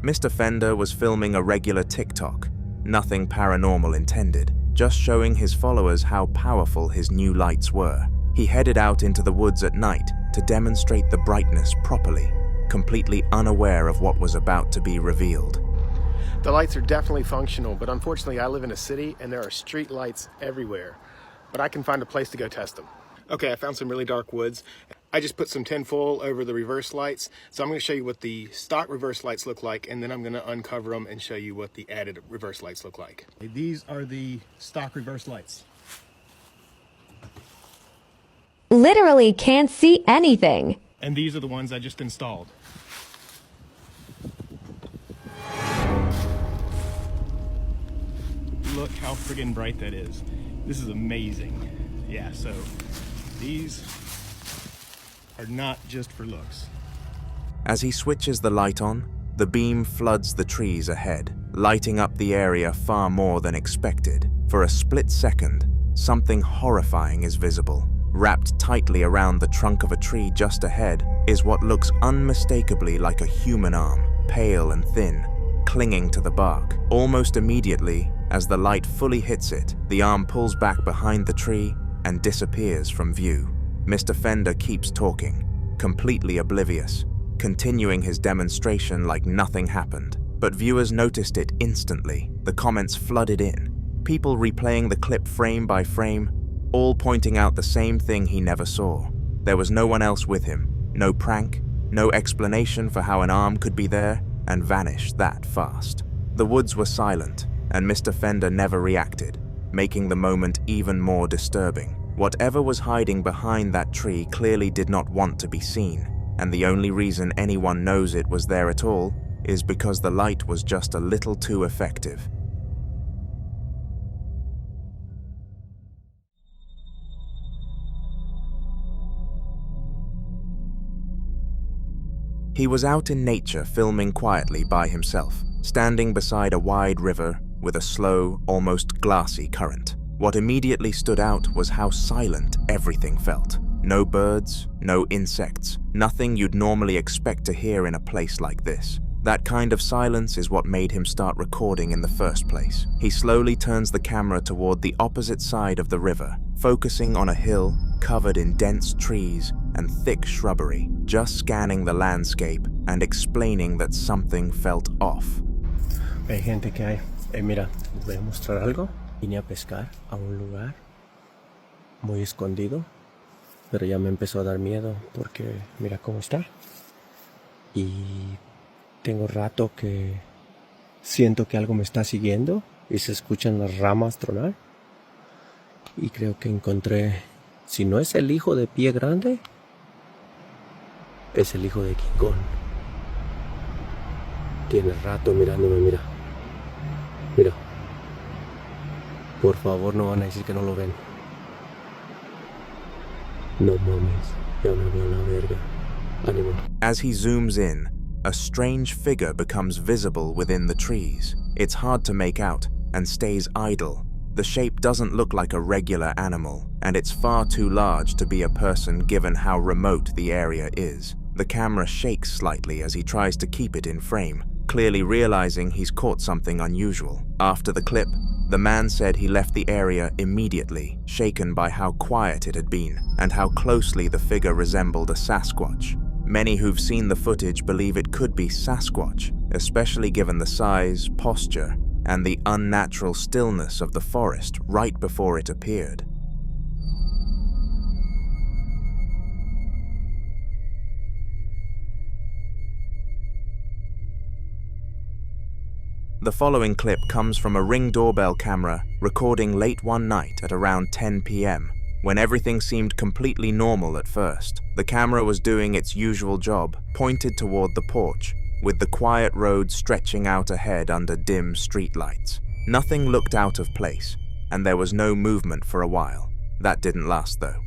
Mr. Fender was filming a regular TikTok, nothing paranormal intended, just showing his followers how powerful his new lights were. He headed out into the woods at night to demonstrate the brightness properly, completely unaware of what was about to be revealed. The lights are definitely functional, but unfortunately I live in a city and there are street lights everywhere. But I can find a place to go test them. Okay, I found some really dark woods. I just put some tinfoil over the reverse lights. So I'm going to show you what the stock reverse lights look like, and then I'm going to uncover them and show you what the added reverse lights look like. These are the stock reverse lights. Literally can't see anything. And these are the ones I just installed. Look how friggin' bright that is. This is amazing. Yeah, so these are not just for looks. As he switches the light on, the beam floods the trees ahead, lighting up the area far more than expected. For a split second, something horrifying is visible. Wrapped tightly around the trunk of a tree just ahead is what looks unmistakably like a human arm, pale and thin, clinging to the bark. Almost immediately, as the light fully hits it, the arm pulls back behind the tree and disappears from view. Mr. Fender keeps talking, completely oblivious, continuing his demonstration like nothing happened. But viewers noticed it instantly. The comments flooded in. people replaying the clip frame by frame, all pointing out the same thing he never saw. There was no one else with him, no prank, no explanation for how an arm could be there and vanish that fast. The woods were silent, and Mr. Fender never reacted, making the moment even more disturbing. Whatever was hiding behind that tree clearly did not want to be seen, and the only reason anyone knows it was there at all is because the light was just a little too effective. He was out in nature filming quietly by himself, standing beside a wide river with a slow, almost glassy current. What immediately stood out was how silent everything felt. No birds, no insects, nothing you'd normally expect to hear in a place like this. That kind of silence is what made him start recording in the first place. He slowly turns the camera toward the opposite side of the river, focusing on a hill covered in dense trees and thick shrubbery, just scanning the landscape and explaining that something felt off. Hay gente que hay. Mira, les voy a mostrar algo. Vine a pescar a un lugar muy escondido, pero ya me empezó a dar miedo porque mira cómo está. Y tengo rato que siento que algo me está siguiendo y se escuchan las ramas tronar. Y creo que encontré, si no es el hijo de Pie Grande, es el hijo de King Kong. Tiene rato mirándome, mira. Mira. Por favor, no van a decir que no lo ven. No mames, ya me voy a la verga. Ánimo. As he zooms in, a strange figure becomes visible within the trees. It's hard to make out and stays idle. The shape doesn't look like a regular animal, and it's far too large to be a person given how remote the area is. The camera shakes slightly as he tries to keep it in frame, clearly realizing he's caught something unusual. After the clip, the man said he left the area immediately, shaken by how quiet it had been and how closely the figure resembled a Sasquatch. Many who've seen the footage believe it could be Sasquatch, especially given the size, posture, and the unnatural stillness of the forest right before it appeared. The following clip comes from a Ring doorbell camera recording late one night at around 10 p.m. when everything seemed completely normal at first. The camera was doing its usual job, pointed toward the porch, with the quiet road stretching out ahead under dim streetlights. Nothing looked out of place, and there was no movement for a while. That didn't last though.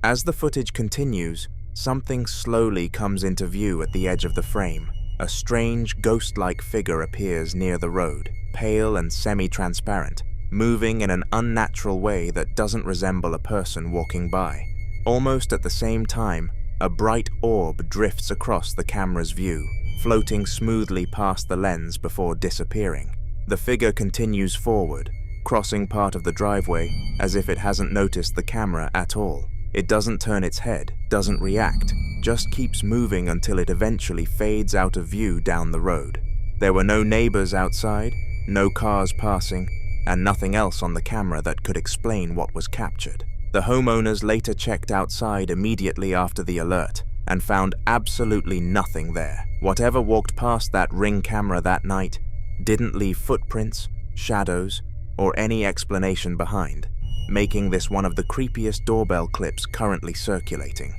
As the footage continues, something slowly comes into view at the edge of the frame. A strange, ghost-like figure appears near the road, pale and semi-transparent, moving in an unnatural way that doesn't resemble a person walking by. Almost at the same time, a bright orb drifts across the camera's view, floating smoothly past the lens before disappearing. The figure continues forward, crossing part of the driveway as if it hasn't noticed the camera at all. It doesn't turn its head, doesn't react, just keeps moving until it eventually fades out of view down the road. There were no neighbors outside, no cars passing, and nothing else on the camera that could explain what was captured. The homeowners later checked outside immediately after the alert, and found absolutely nothing there. Whatever walked past that Ring camera that night didn't leave footprints, shadows, or any explanation behind, making this one of the creepiest doorbell clips currently circulating.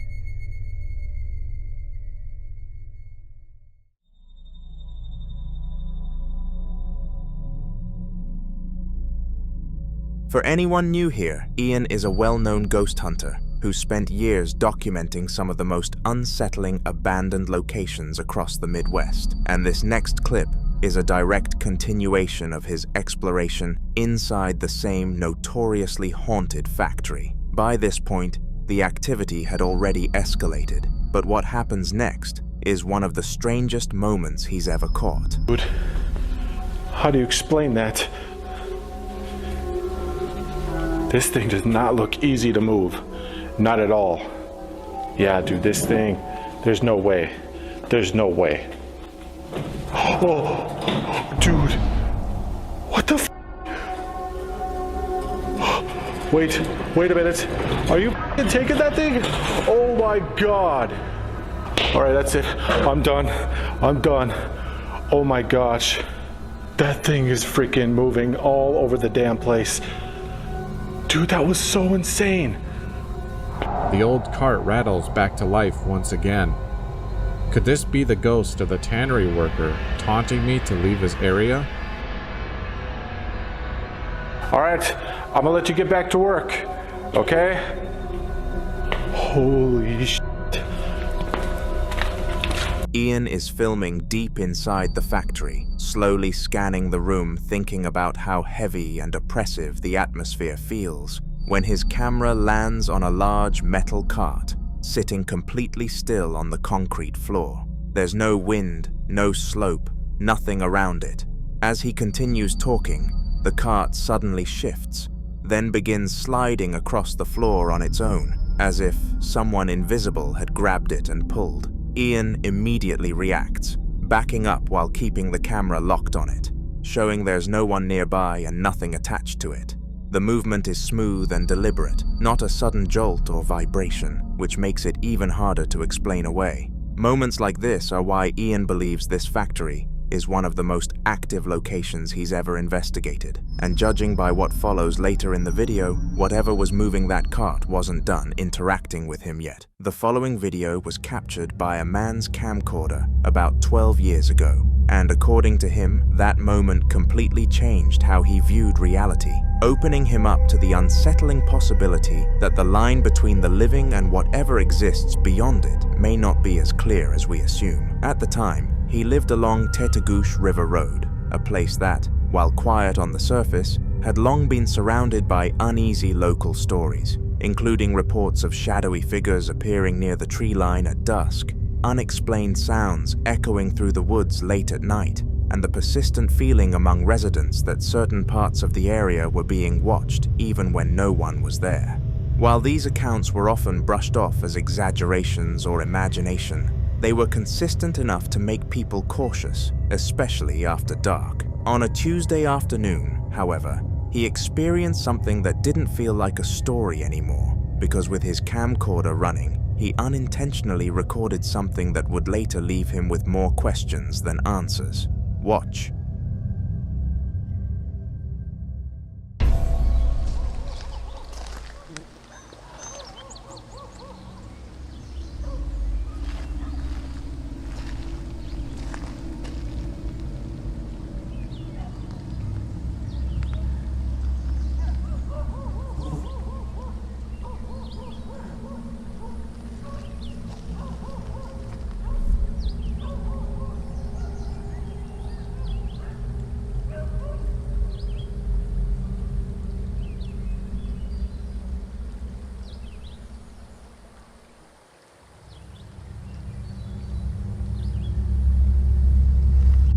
For anyone new here, Ian is a well-known ghost hunter who spent years documenting some of the most unsettling abandoned locations across the Midwest. And this next clip is a direct continuation of his exploration inside the same notoriously haunted factory. By this point, the activity had already escalated, but what happens next is one of the strangest moments he's ever caught. Dude, how do you explain that? This thing does not look easy to move. Not at all. Yeah, dude, this thing, there's no way. There's no way. Oh, dude. What the f? Wait a minute. Are you taking that thing? Oh my God. All right, that's it. I'm done. Oh my gosh. That thing is freaking moving all over the damn place. Dude, that was so insane. The old cart rattles back to life once again. Could this be the ghost of the tannery worker taunting me to leave his area? All right, I'm gonna let you get back to work, okay? Holy shit. Ian is filming deep inside the factory, slowly scanning the room, thinking about how heavy and oppressive the atmosphere feels, when his camera lands on a large metal cart, sitting completely still on the concrete floor. There's no wind, no slope, nothing around it. As he continues talking, the cart suddenly shifts, then begins sliding across the floor on its own, as if someone invisible had grabbed it and pulled. Ian immediately reacts, backing up while keeping the camera locked on it, showing there's no one nearby and nothing attached to it. The movement is smooth and deliberate, not a sudden jolt or vibration, which makes it even harder to explain away. Moments like this are why Ian believes this factory is one of the most active locations he's ever investigated, and judging by what follows later in the video, whatever was moving that cart wasn't done interacting with him yet. The following video was captured by a man's camcorder about 12 years ago, and according to him, that moment completely changed how he viewed reality, opening him up to the unsettling possibility that the line between the living and whatever exists beyond it may not be as clear as we assume. At the time, he lived along Tetagouche River Road, a place that, while quiet on the surface, had long been surrounded by uneasy local stories, including reports of shadowy figures appearing near the tree line at dusk, unexplained sounds echoing through the woods late at night, and the persistent feeling among residents that certain parts of the area were being watched even when no one was there. While these accounts were often brushed off as exaggerations or imagination, they were consistent enough to make people cautious, especially after dark. On a Tuesday afternoon, however, he experienced something that didn't feel like a story anymore, because with his camcorder running, he unintentionally recorded something that would later leave him with more questions than answers. Watch.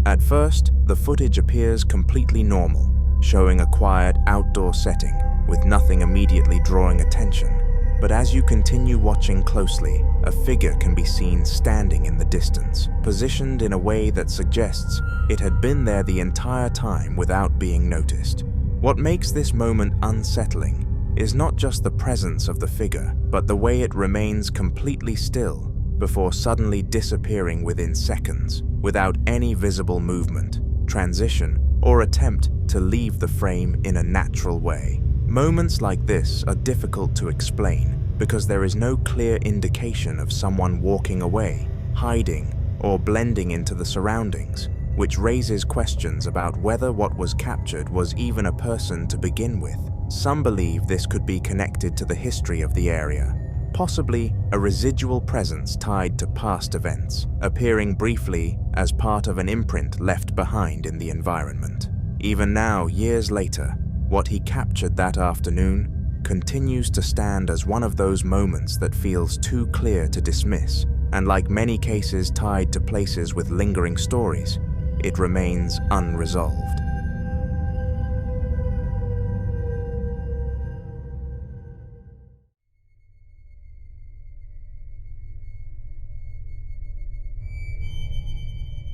At first, the footage appears completely normal, showing a quiet outdoor setting with nothing immediately drawing attention. But as you continue watching closely, a figure can be seen standing in the distance, positioned in a way that suggests it had been there the entire time without being noticed. What makes this moment unsettling is not just the presence of the figure, but the way it remains completely still, before suddenly disappearing within seconds, without any visible movement, transition, or attempt to leave the frame in a natural way. Moments like this are difficult to explain because there is no clear indication of someone walking away, hiding, or blending into the surroundings, which raises questions about whether what was captured was even a person to begin with. Some believe this could be connected to the history of the area, possibly a residual presence tied to past events, appearing briefly as part of an imprint left behind in the environment. Even now, years later, what he captured that afternoon continues to stand as one of those moments that feels too clear to dismiss, and like many cases tied to places with lingering stories, it remains unresolved.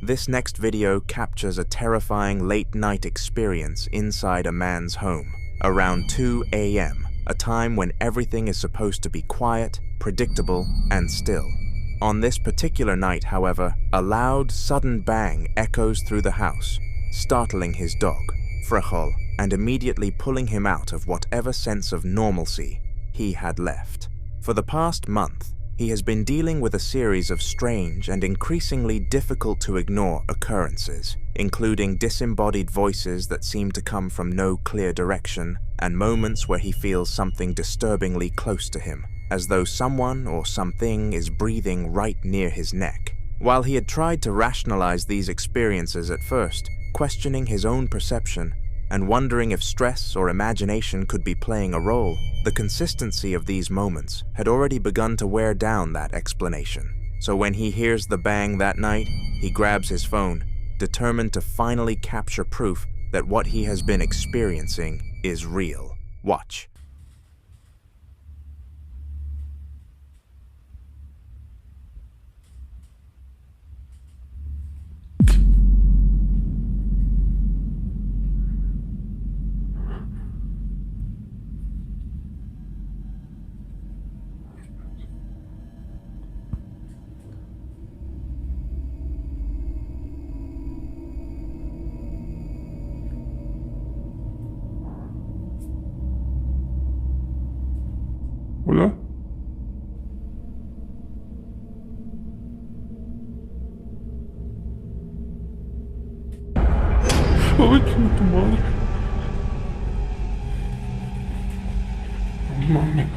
This next video captures a terrifying late-night experience inside a man's home, around 2 a.m., a time when everything is supposed to be quiet, predictable, and still. On this particular night, however, a loud, sudden bang echoes through the house, startling his dog, Frechel, and immediately pulling him out of whatever sense of normalcy he had left. For the past month, he has been dealing with a series of strange and increasingly difficult-to-ignore occurrences, including disembodied voices that seem to come from no clear direction, and moments where he feels something disturbingly close to him, as though someone or something is breathing right near his neck. While he had tried to rationalize these experiences at first, questioning his own perception, and wondering if stress or imagination could be playing a role, the consistency of these moments had already begun to wear down that explanation. So when he hears the bang that night, he grabs his phone, determined to finally capture proof that what he has been experiencing is real. Watch. Hola. Ay, chinga tu madre. No mames.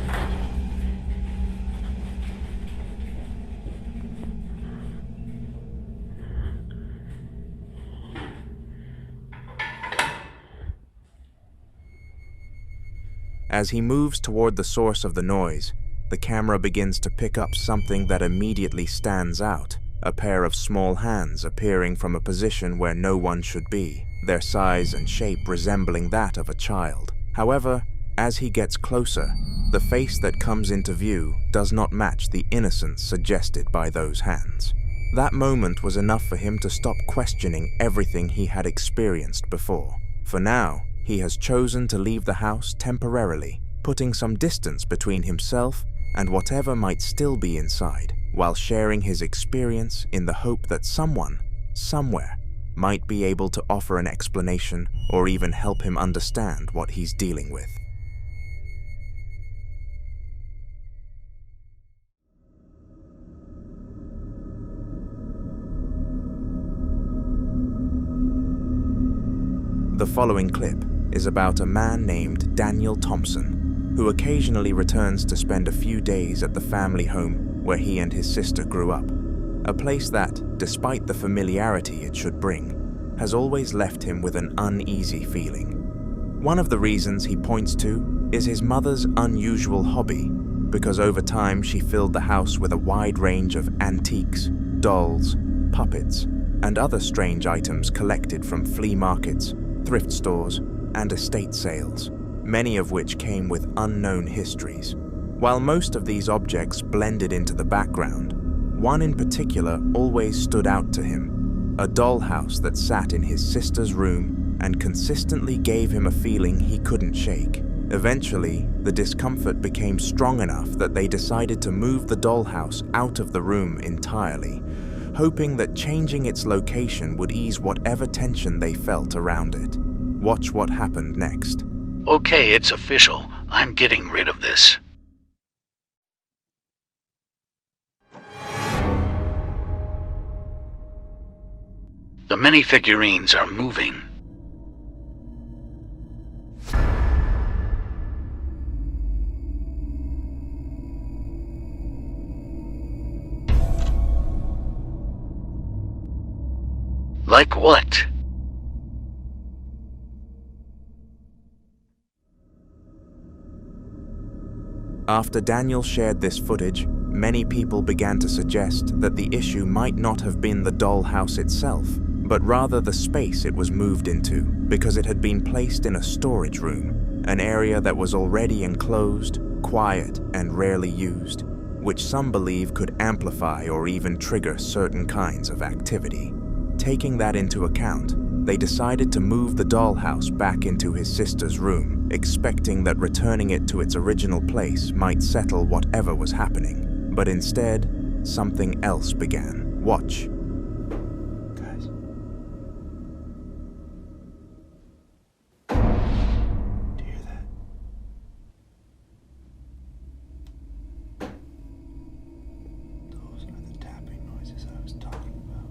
As he moves toward the source of the noise, the camera begins to pick up something that immediately stands out, a pair of small hands appearing from a position where no one should be, their size and shape resembling that of a child. However, as he gets closer, the face that comes into view does not match the innocence suggested by those hands. That moment was enough for him to stop questioning everything he had experienced before. For now, he has chosen to leave the house temporarily, putting some distance between himself and whatever might still be inside, while sharing his experience in the hope that someone, somewhere, might be able to offer an explanation or even help him understand what he's dealing with. The following clip is about a man named Daniel Thompson, who occasionally returns to spend a few days at the family home where he and his sister grew up, a place that, despite the familiarity it should bring, has always left him with an uneasy feeling. One of the reasons he points to is his mother's unusual hobby, because over time she filled the house with a wide range of antiques, dolls, puppets, and other strange items collected from flea markets, thrift stores, and estate sales, many of which came with unknown histories. While most of these objects blended into the background, one in particular always stood out to him, a dollhouse that sat in his sister's room and consistently gave him a feeling he couldn't shake. Eventually, the discomfort became strong enough that they decided to move the dollhouse out of the room entirely, hoping that changing its location would ease whatever tension they felt around it. Watch what happened next. Okay, it's official. I'm getting rid of this. The mini figurines are moving. Like what? After Daniel shared this footage, many people began to suggest that the issue might not have been the dollhouse itself, but rather the space it was moved into, because it had been placed in a storage room, an area that was already enclosed, quiet, and rarely used, which some believe could amplify or even trigger certain kinds of activity. Taking that into account, they decided to move the dollhouse back into his sister's room, expecting that returning it to its original place might settle whatever was happening. But instead, something else began. Watch. Guys. Do you hear that? Those are the tapping noises I was talking about.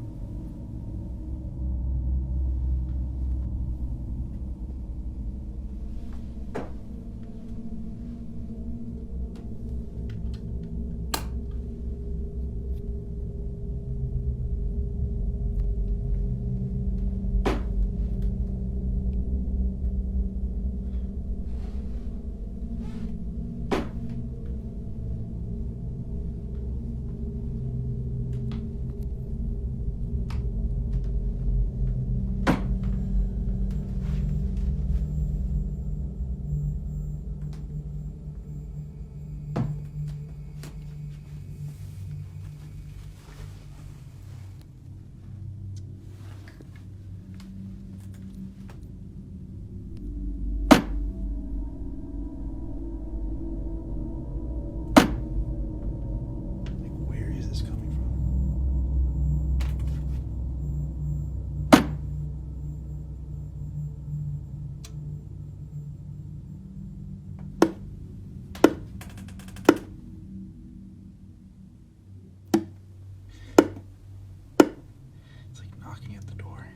Knocking at the door.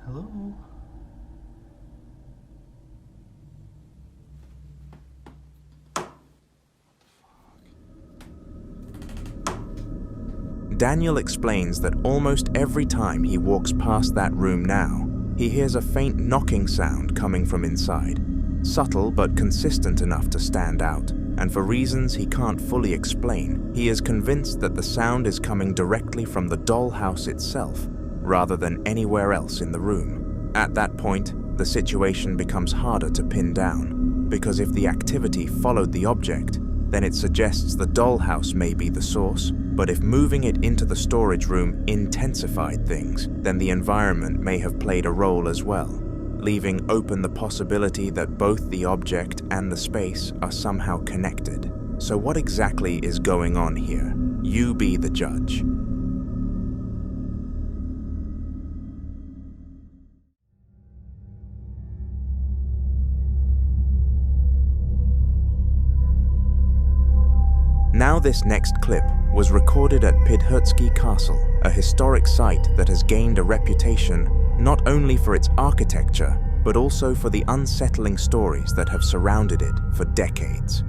Hello? Daniel explains that almost every time he walks past that room now, he hears a faint knocking sound coming from inside, subtle but consistent enough to stand out. And for reasons he can't fully explain, he is convinced that the sound is coming directly from the dollhouse itself, rather than anywhere else in the room. At that point, the situation becomes harder to pin down, because if the activity followed the object, then it suggests the dollhouse may be the source, but if moving it into the storage room intensified things, then the environment may have played a role as well, leaving open the possibility that both the object and the space are somehow connected. So what exactly is going on here? You be the judge. Now this next clip was recorded at Pidhurtsky Castle, a historic site that has gained a reputation not only for its architecture, but also for the unsettling stories that have surrounded it for decades.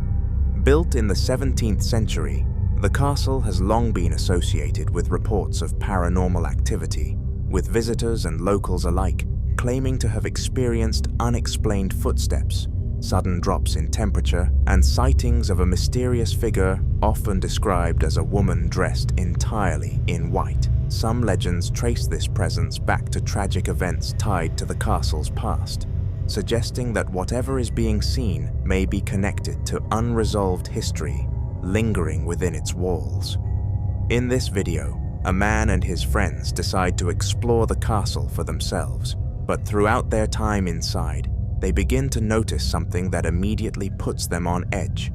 Built in the 17th century, the castle has long been associated with reports of paranormal activity, with visitors and locals alike claiming to have experienced unexplained footsteps, sudden drops in temperature, and sightings of a mysterious figure often described as a woman dressed entirely in white. Some legends trace this presence back to tragic events tied to the castle's past, suggesting that whatever is being seen may be connected to unresolved history lingering within its walls. In this video, a man and his friends decide to explore the castle for themselves. But throughout their time inside, they begin to notice something that immediately puts them on edge.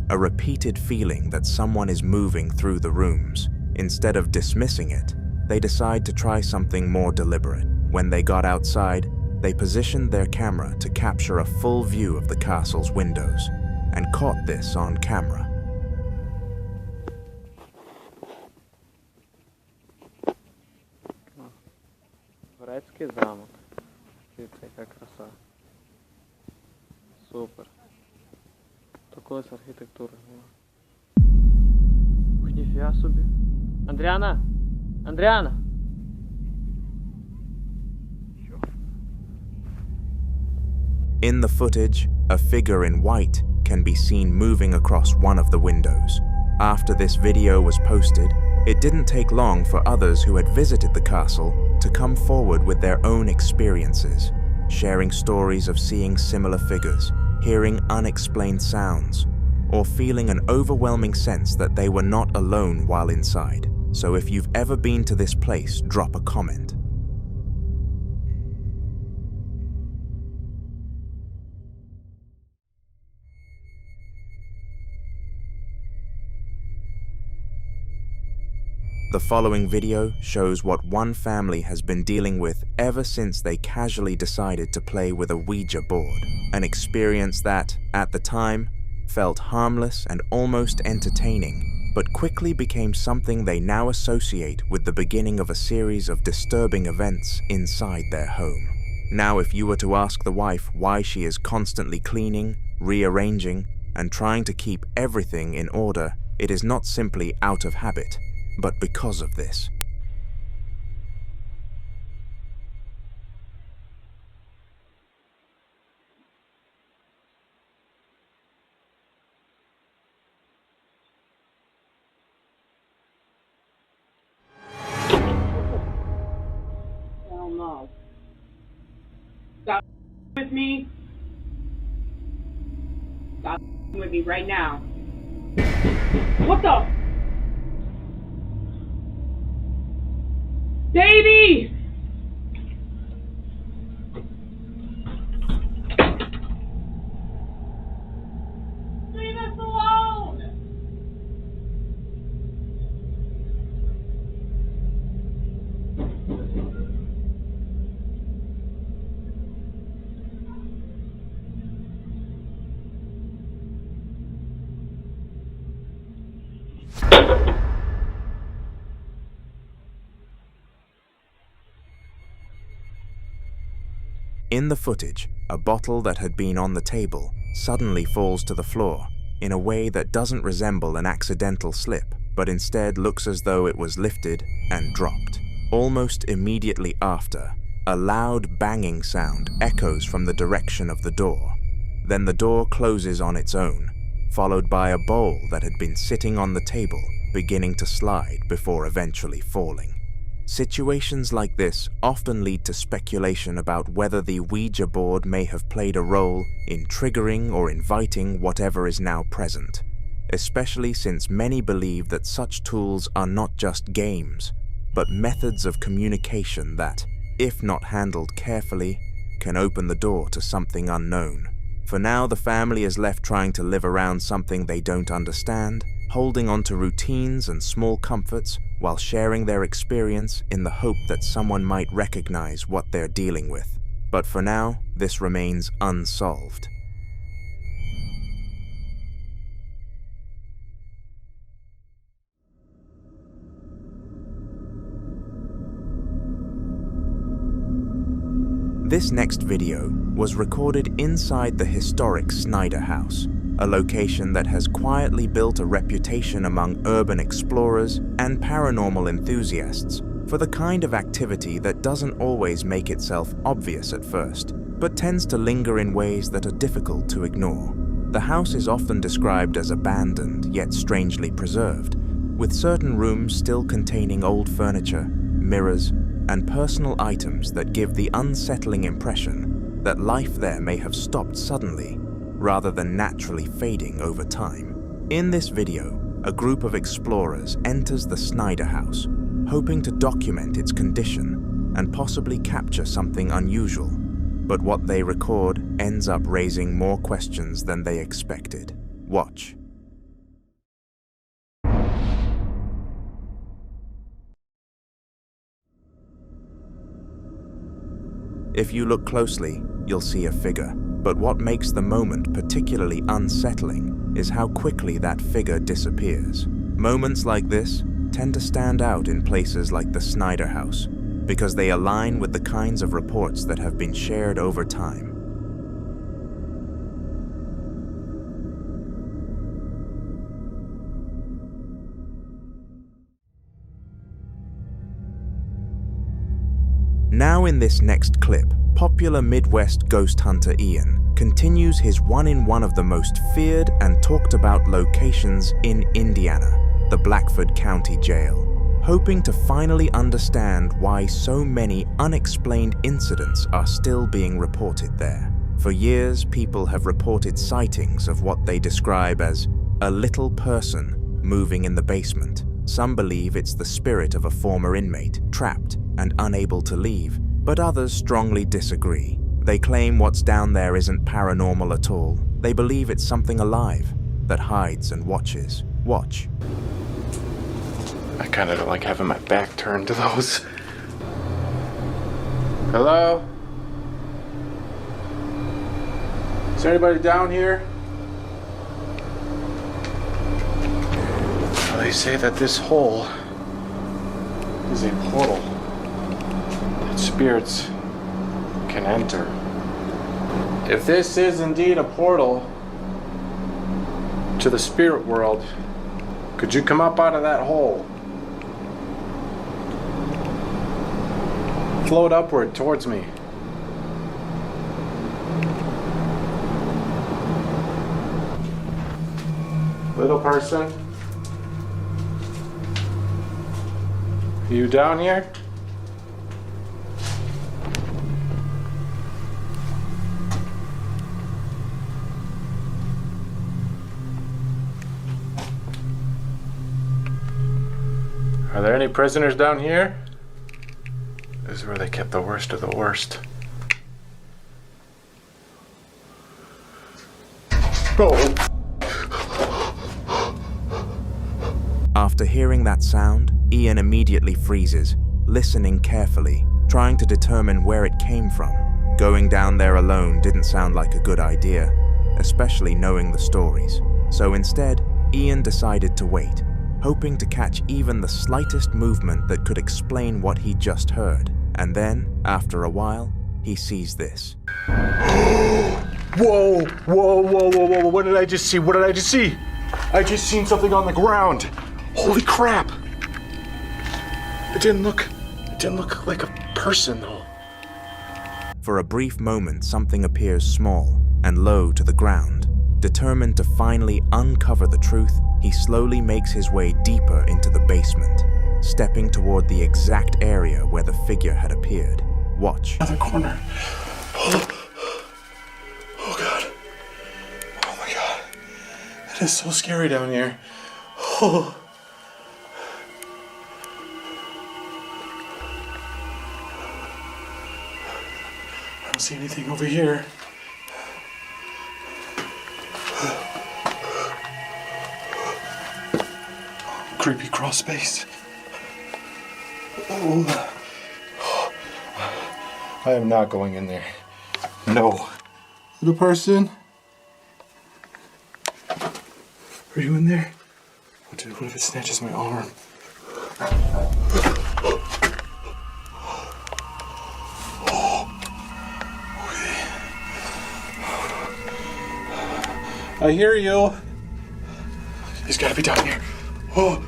A repeated feeling that someone is moving through the rooms. Instead of dismissing it, they decide to try something more deliberate. When they got outside, they positioned their camera to capture a full view of the castle's windows and caught this on camera. Братский замок. Видите, какая краса. Супер. Такое с архитектурой. Ух, нифига себе. Андриана! Андриана! In the footage, a figure in white can be seen moving across one of the windows. After this video was posted, it didn't take long for others who had visited the castle to come forward with their own experiences, sharing stories of seeing similar figures, hearing unexplained sounds, or feeling an overwhelming sense that they were not alone while inside. So if you've ever been to this place, drop a comment. The following video shows what one family has been dealing with ever since they casually decided to play with a Ouija board, an experience that, at the time, felt harmless and almost entertaining, but quickly became something they now associate with the beginning of a series of disturbing events inside their home. Now, if you were to ask the wife why she is constantly cleaning, rearranging, and trying to keep everything in order, it is not simply out of habit, but because of this. Hell no. Stop with me. Stop with me right now. What the? Baby! Leave us alone! In the footage, a bottle that had been on the table suddenly falls to the floor in a way that doesn't resemble an accidental slip, but instead looks as though it was lifted and dropped. Almost immediately after, a loud banging sound echoes from the direction of the door. Then the door closes on its own, followed by a bowl that had been sitting on the table beginning to slide before eventually falling. Situations like this often lead to speculation about whether the Ouija board may have played a role in triggering or inviting whatever is now present, especially since many believe that such tools are not just games, but methods of communication that, if not handled carefully, can open the door to something unknown. For now, the family is left trying to live around something they don't understand, holding on to routines and small comforts while sharing their experience in the hope that someone might recognize what they're dealing with. But for now, this remains unsolved. This next video was recorded inside the historic Snyder House, a location that has quietly built a reputation among urban explorers and paranormal enthusiasts for the kind of activity that doesn't always make itself obvious at first, but tends to linger in ways that are difficult to ignore. The house is often described as abandoned yet strangely preserved, with certain rooms still containing old furniture, mirrors, and personal items that give the unsettling impression that life there may have stopped suddenly, rather than naturally fading over time. In this video, a group of explorers enters the Snyder House, hoping to document its condition and possibly capture something unusual. But what they record ends up raising more questions than they expected. Watch. If you look closely, you'll see a figure. But what makes the moment particularly unsettling is how quickly that figure disappears. Moments like this tend to stand out in places like the Snyder House because they align with the kinds of reports that have been shared over time. Now in this next clip, popular Midwest ghost hunter Ian continues his one in one of the most feared and talked about locations in Indiana, the Blackford County Jail, hoping to finally understand why so many unexplained incidents are still being reported there. For years, people have reported sightings of what they describe as a little person moving in the basement. Some believe it's the spirit of a former inmate, trapped and unable to leave, but others strongly disagree. They claim what's down there isn't paranormal at all. They believe it's something alive that hides and watches. Watch. I kind of don't like having my back turned to those. Hello? Is there anybody down here? Well, they say that this hole is a portal that spirits can enter. If this is indeed a portal to the spirit world, could you come up out of that hole? Float upward towards me. Little person? Are you down here? Are there any prisoners down here? This is where they kept the worst of the worst. Oh. After hearing that sound, Ian immediately freezes, listening carefully, trying to determine where it came from. Going down there alone didn't sound like a good idea, especially knowing the stories. So instead, Ian decided to wait, hoping to catch even the slightest movement that could explain what he just heard. And then, after a while, he sees this. Whoa, whoa, whoa, whoa, whoa, what did I just see? What did I just see? I just seen something on the ground. Holy crap. It didn't look like a person though. For a brief moment, something appears small and low to the ground. Determined to finally uncover the truth, he slowly makes his way deeper into the basement, stepping toward the exact area where the figure had appeared. Watch. Another corner. Oh God. Oh my God. It is so scary down here. Oh. I don't see anything over here. Creepy crawl space. Oh. I am not going in there. No. Little person? Are you in there? What if it snatches my arm? I hear you. He's gotta be down here. Oh.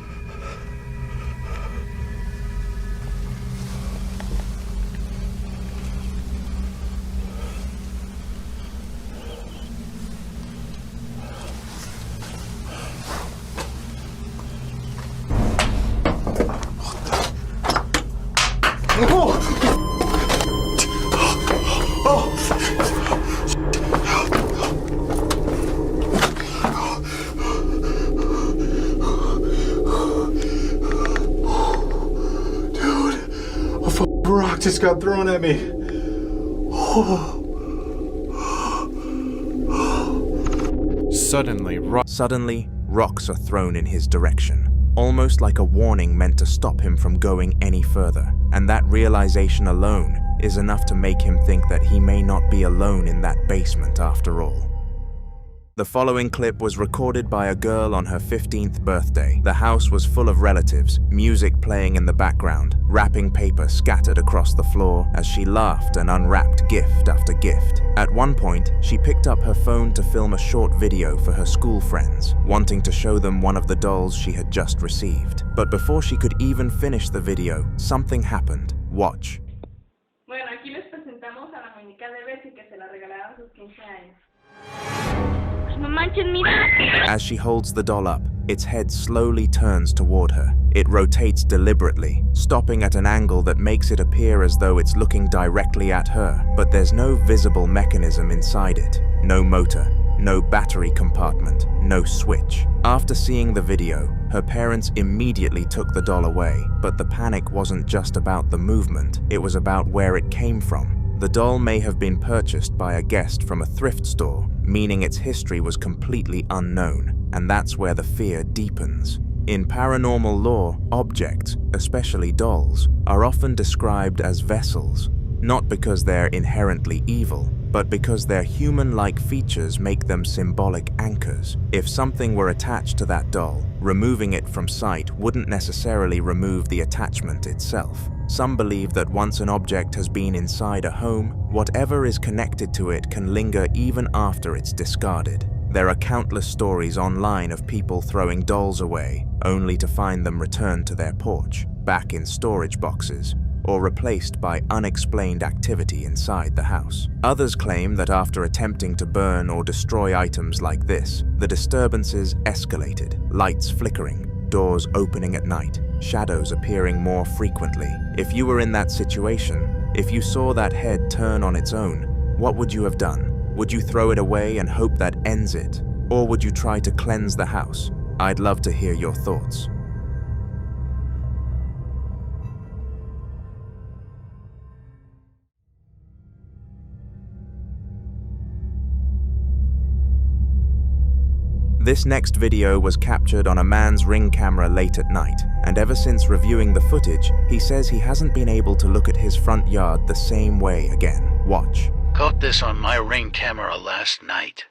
rock just got thrown at me. Suddenly, rocks are thrown in his direction, almost like a warning meant to stop him from going any further. And that realization alone is enough to make him think that he may not be alone in that basement after all. The following clip was recorded by a girl on her 15th birthday. The house was full of relatives, music playing in the background, wrapping paper scattered across the floor as she laughed and unwrapped gift after gift. At one point, she picked up her phone to film a short video for her school friends, wanting to show them one of the dolls she had just received. But before she could even finish the video, something happened. Watch. Bueno, aquí les presentamos a la muñeca de Bessie que se la regalaron a sus 15 años. As she holds the doll up, its head slowly turns toward her. It rotates deliberately, stopping at an angle that makes it appear as though it's looking directly at her, but there's no visible mechanism inside it. No motor, no battery compartment, no switch. After seeing the video, her parents immediately took the doll away, but the panic wasn't just about the movement, it was about where it came from. The doll may have been purchased by a guest from a thrift store, meaning its history was completely unknown, and that's where the fear deepens. In paranormal lore, objects, especially dolls, are often described as vessels, not because they're inherently evil, but because their human-like features make them symbolic anchors. If something were attached to that doll, removing it from sight wouldn't necessarily remove the attachment itself. Some believe that once an object has been inside a home, whatever is connected to it can linger even after it's discarded. There are countless stories online of people throwing dolls away, only to find them returned to their porch, back in storage boxes, or replaced by unexplained activity inside the house. Others claim that after attempting to burn or destroy items like this, the disturbances escalated, lights flickering, doors opening at night, shadows appearing more frequently. If you were in that situation, if you saw that head turn on its own, what would you have done? Would you throw it away and hope that ends it? Or would you try to cleanse the house? I'd love to hear your thoughts. This next video was captured on a man's Ring camera late at night, and ever since reviewing the footage, he says he hasn't been able to look at his front yard the same way again. Watch. Caught this on my Ring camera last night.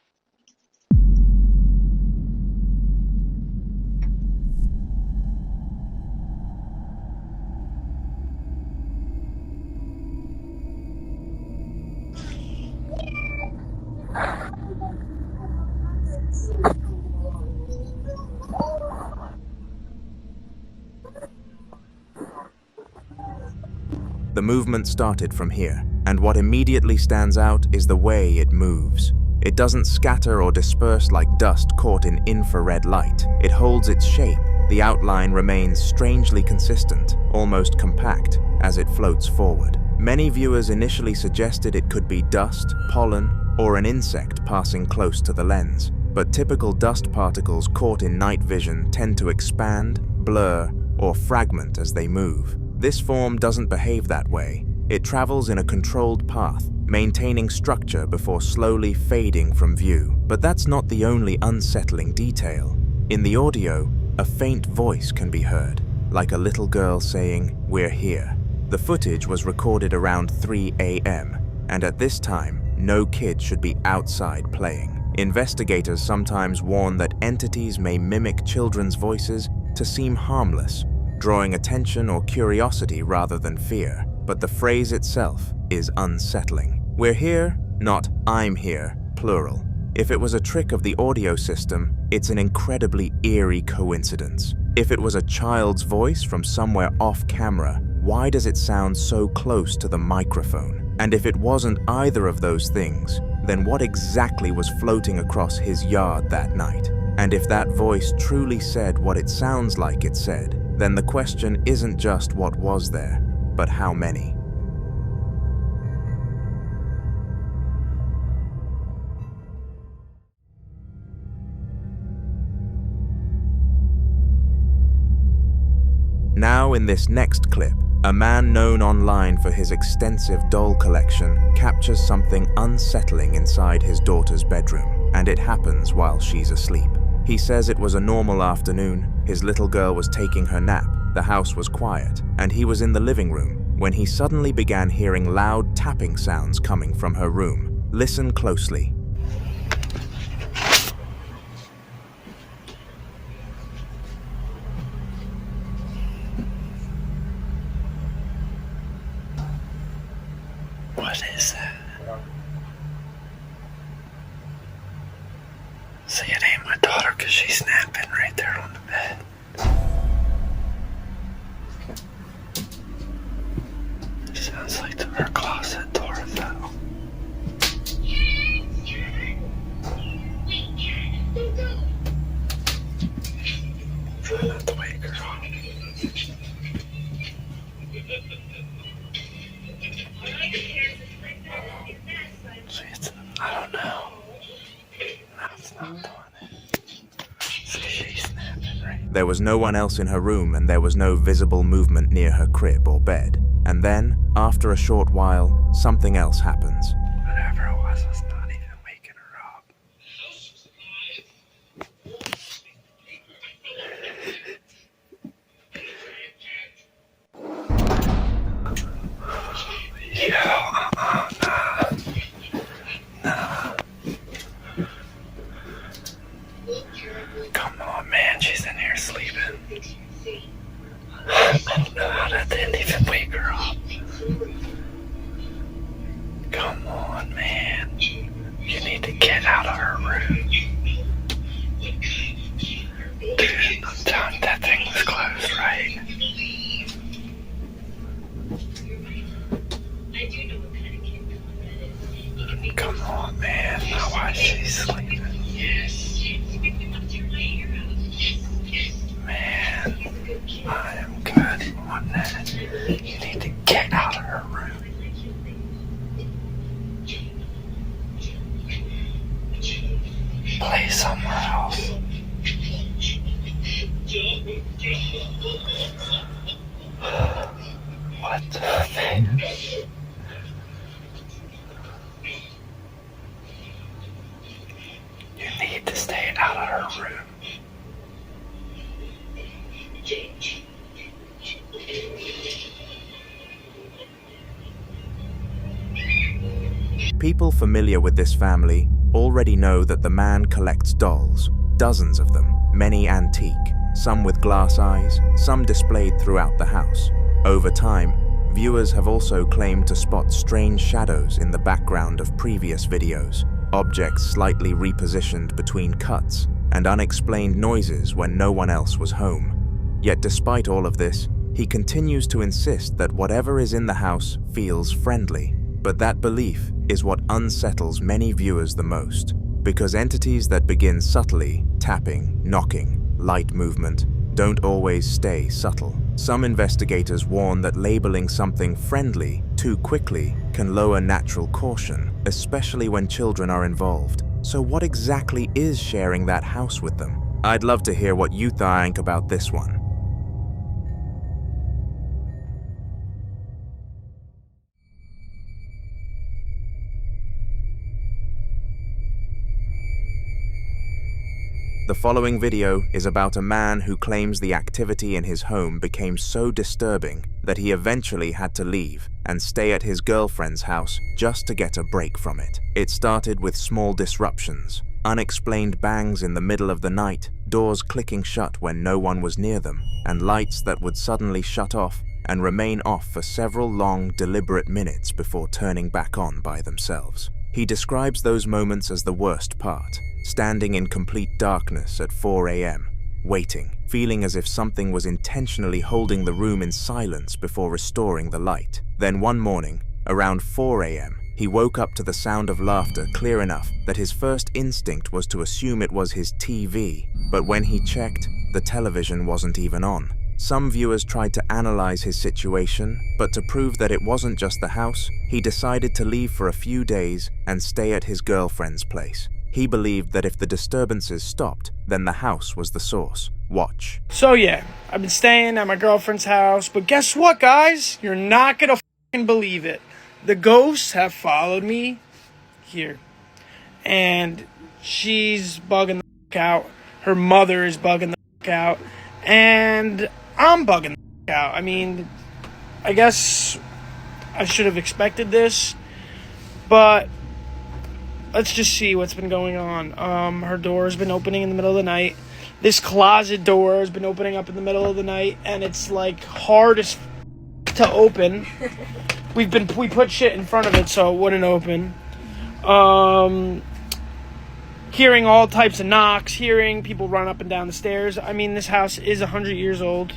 The movement started from here, and what immediately stands out is the way it moves. It doesn't scatter or disperse like dust caught in infrared light. It holds its shape. The outline remains strangely consistent, almost compact, as it floats forward. Many viewers initially suggested it could be dust, pollen, or an insect passing close to the lens. But typical dust particles caught in night vision tend to expand, blur, or fragment as they move. This form doesn't behave that way. It travels in a controlled path, maintaining structure before slowly fading from view. But that's not the only unsettling detail. In the audio, a faint voice can be heard, like a little girl saying, "We're here." The footage was recorded around 3 a.m., and at this time, no kid should be outside playing. Investigators sometimes warn that entities may mimic children's voices to seem harmless, drawing attention or curiosity rather than fear. But the phrase itself is unsettling. We're here, not I'm here, plural. If it was a trick of the audio system, it's an incredibly eerie coincidence. If it was a child's voice from somewhere off camera, why does it sound so close to the microphone? And if it wasn't either of those things, then what exactly was floating across his yard that night? And if that voice truly said what it sounds like it said, then the question isn't just what was there, but how many. Now in this next clip, A man known online for his extensive doll collection captures something unsettling inside his daughter's bedroom, and it happens while she's asleep. He says it was a normal afternoon, his little girl was taking her nap, the house was quiet, and he was in the living room when he suddenly began hearing loud tapping sounds coming from her room. Listen closely. What is that? See, it ain't my daughter because she's napping right there on the bed. It sounds like her closet door fell. Try not to wake her up. I don't know. No, it's not doing it. See, she's snapping right. There was no one else in her room and there was no visible movement near her crib or bed. And then, after a short while, something else happens. Whatever it was not even waking her up. Nah. Come on, man, she's in here sleeping. I don't know how that didn't even wake her up. Come on, man. You need to get out of her room. Dude, I'm telling you, that thing was closed, right? Come on, man. Now why is she sleeping? Man, I am good on that. You need to get out of her room. Play somewhere else. What the man? You need to stay out of her room. People familiar with this family already know that the man collects dolls, dozens of them, many antique, some with glass eyes, some displayed throughout the house. Over time, viewers have also claimed to spot strange shadows in the background of previous videos, objects slightly repositioned between cuts, and unexplained noises when no one else was home. Yet despite all of this, he continues to insist that whatever is in the house feels friendly. But that belief is what unsettles many viewers the most, because entities that begin subtly, tapping, knocking, light movement, don't always stay subtle. Some investigators warn that labeling something friendly too quickly can lower natural caution, especially when children are involved. So what exactly is sharing that house with them? I'd love to hear what you think about this one. The following video is about a man who claims the activity in his home became so disturbing that he eventually had to leave and stay at his girlfriend's house just to get a break from it. It started with small disruptions, unexplained bangs in the middle of the night, doors clicking shut when no one was near them, and lights that would suddenly shut off and remain off for several long, deliberate minutes before turning back on by themselves. He describes those moments as the worst part, standing in complete darkness at 4 a.m., waiting, feeling as if something was intentionally holding the room in silence before restoring the light. Then one morning, around 4 a.m., he woke up to the sound of laughter clear enough that his first instinct was to assume it was his TV, but when he checked, the television wasn't even on. Some viewers tried to analyze his situation, but to prove that it wasn't just the house, he decided to leave for a few days and stay at his girlfriend's place. He believed that if the disturbances stopped, then the house was the source. Watch. So yeah, I've been staying at my girlfriend's house, but guess what, guys? You're not gonna fucking believe it. The ghosts have followed me here. And she's bugging the fuck out. Her mother is bugging the fuck out. And I'm bugging the fuck out. I mean, I guess I should have expected this, but let's just see what's been going on. Her door has been opening in the middle of the night. This closet door has been opening up in the middle of the night, and it's like hard as to open. We put shit in front of it so it wouldn't open. Hearing all types of knocks, hearing people run up and down the stairs. I mean, this house is 100 years old.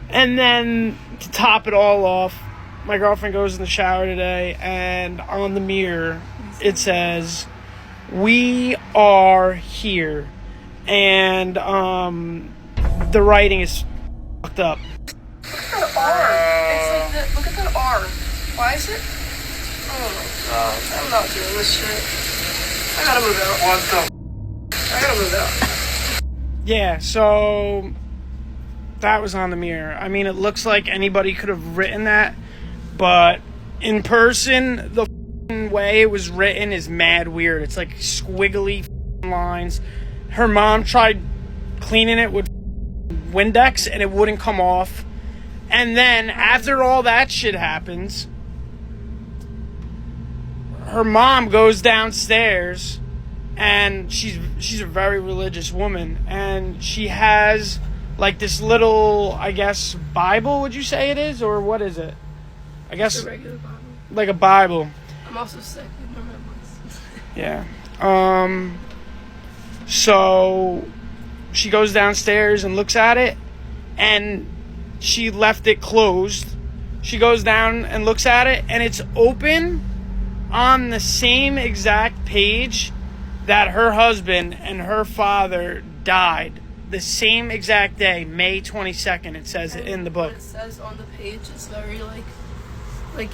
And then to top it all off, my girlfriend goes in the shower today, and on the mirror it says, "We are here." And the writing is fucked up. Look at that R. It's like that. Look at that R. Why is it? Oh my god. I'm not doing this shit. I gotta move out. What the? I gotta move out. Yeah, so that was on the mirror. I mean, it looks like anybody could have written that, but in person, the way it was written is mad weird. It's like squiggly lines. Her mom tried cleaning it with Windex and it wouldn't come off. And then after all that shit happens, her mom goes downstairs, and she's a very religious woman, and she has like this little, I guess, Bible, would you say it is, or what is it? I guess a regular Bible. Like a Bible. I'm also sick. I don't remember. Yeah. So she goes downstairs and looks at it, and she left it closed. She goes down and looks at it, and it's open on the same exact page that her husband and her father died. The same exact day, May 22nd, it says it in the book. What it says on the page is very like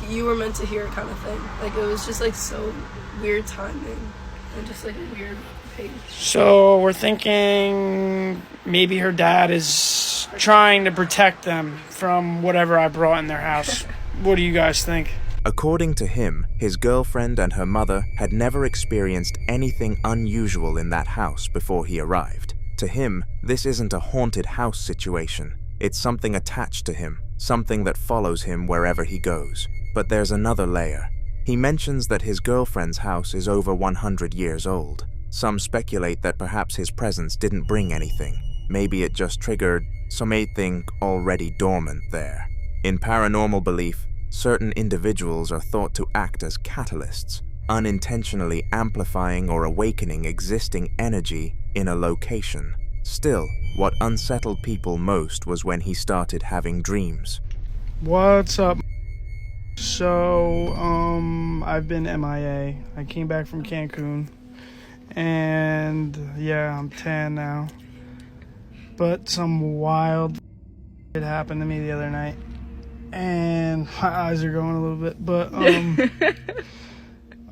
you were meant to hear it kind of thing. Like it was just like so weird timing and just like a weird page. So we're thinking maybe her dad is trying to protect them from whatever I brought in their house. What do you guys think? According to him, his girlfriend and her mother had never experienced anything unusual in that house before he arrived. To him, this isn't a haunted house situation. It's something attached to him, something that follows him wherever he goes. But there's another layer. He mentions that his girlfriend's house is over 100 years old. Some speculate that perhaps his presence didn't bring anything. Maybe it just triggered something already dormant there. In paranormal belief, certain individuals are thought to act as catalysts, unintentionally amplifying or awakening existing energy in a location. Still, what unsettled people most was when he started having dreams. What's up? So, I've been MIA. I came back from Cancun, and yeah, I'm tan now. But some wild shit happened to me the other night, and my eyes are going a little bit, but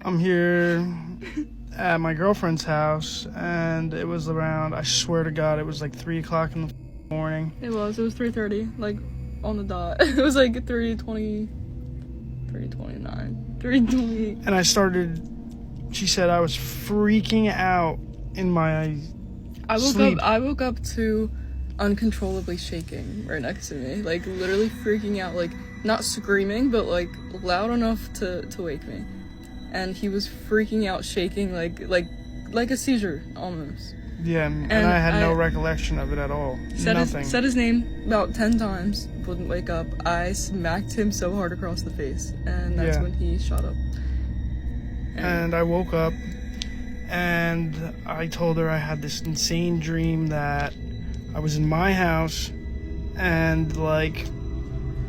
I'm here at my girlfriend's house, and it was around, I swear to God, it was like 3 o'clock in the morning. It was 3:30, like on the dot. It was like 3:20, 3:29, 3:20. And I started, she said I was freaking out in my sleep. I woke up to uncontrollably shaking right next to me, like literally freaking out, like not screaming, but like loud enough to wake me. And he was freaking out, shaking like a seizure almost. Yeah, and I had no recollection of it at all. Nothing. Said his name about 10 times, wouldn't wake up. I smacked him so hard across the face, and that's when he shot up. And I woke up, and I told her I had this insane dream that I was in my house, and like,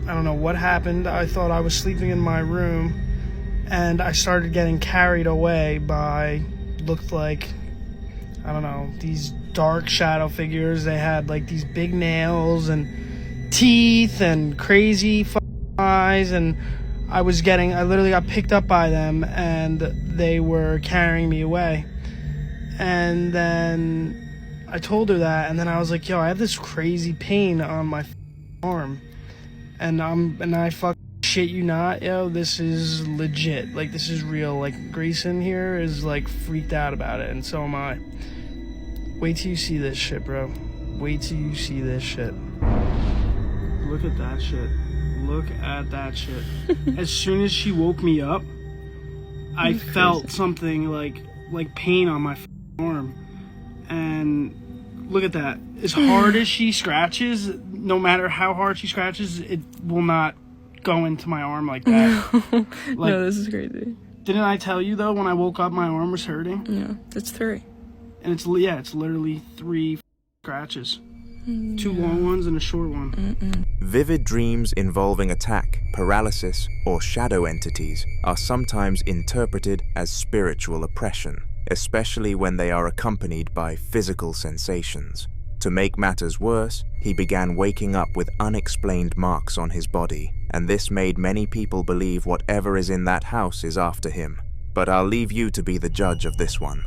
I don't know what happened. I thought I was sleeping in my room, and I started getting carried away by, looked like, I don't know, these dark shadow figures. They had like these big nails and teeth and crazy eyes, and I literally got picked up by them, and they were carrying me away. And then I told her that, and then I was like, yo, I have this crazy pain on my arm. And I fucking shit you not, yo, this is legit. Like, this is real. Like, Grayson here is, like, freaked out about it, and so am I. Wait till you see this shit, bro. Wait till you see this shit. Look at that shit. Look at that shit. As soon as she woke me up, I felt something like pain on my arm. And look at that. As hard as she scratches, no matter how hard she scratches, it will not go into my arm like that. Like, no, this is crazy. Didn't I tell you, though, when I woke up, my arm was hurting? Yeah, it's 3. And it's literally 3 scratches. 2 long ones and a short one. Vivid dreams involving attack, paralysis, or shadow entities are sometimes interpreted as spiritual oppression, especially when they are accompanied by physical sensations. To make matters worse, he began waking up with unexplained marks on his body, and this made many people believe whatever is in that house is after him. But I'll leave you to be the judge of this one.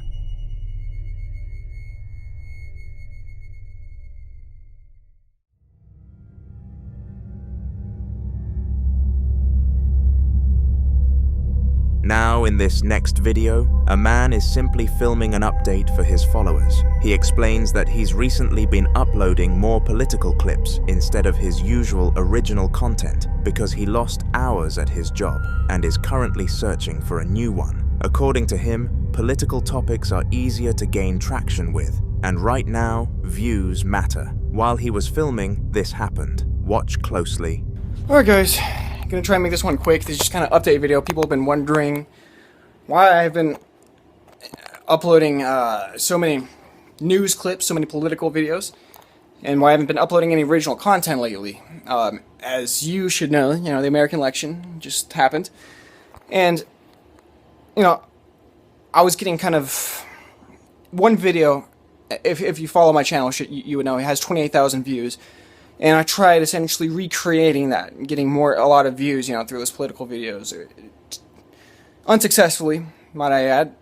Now, in this next video, a man is simply filming an update for his followers. He explains that he's recently been uploading more political clips instead of his usual original content because he lost hours at his job and is currently searching for a new one. According to him, political topics are easier to gain traction with, and right now, views matter. While he was filming, this happened. Watch closely. Alright guys, I'm gonna try and make this one quick. This is just kind of update video. People have been wondering why I've been uploading so many news clips, so many political videos, and why I haven't been uploading any original content lately. As you should know, the American election just happened, and I was getting kind of one video. If you follow my channel, you would know it has 28,000 views. And I tried essentially recreating that, and getting a lot of views, through those political videos. Unsuccessfully, might I add.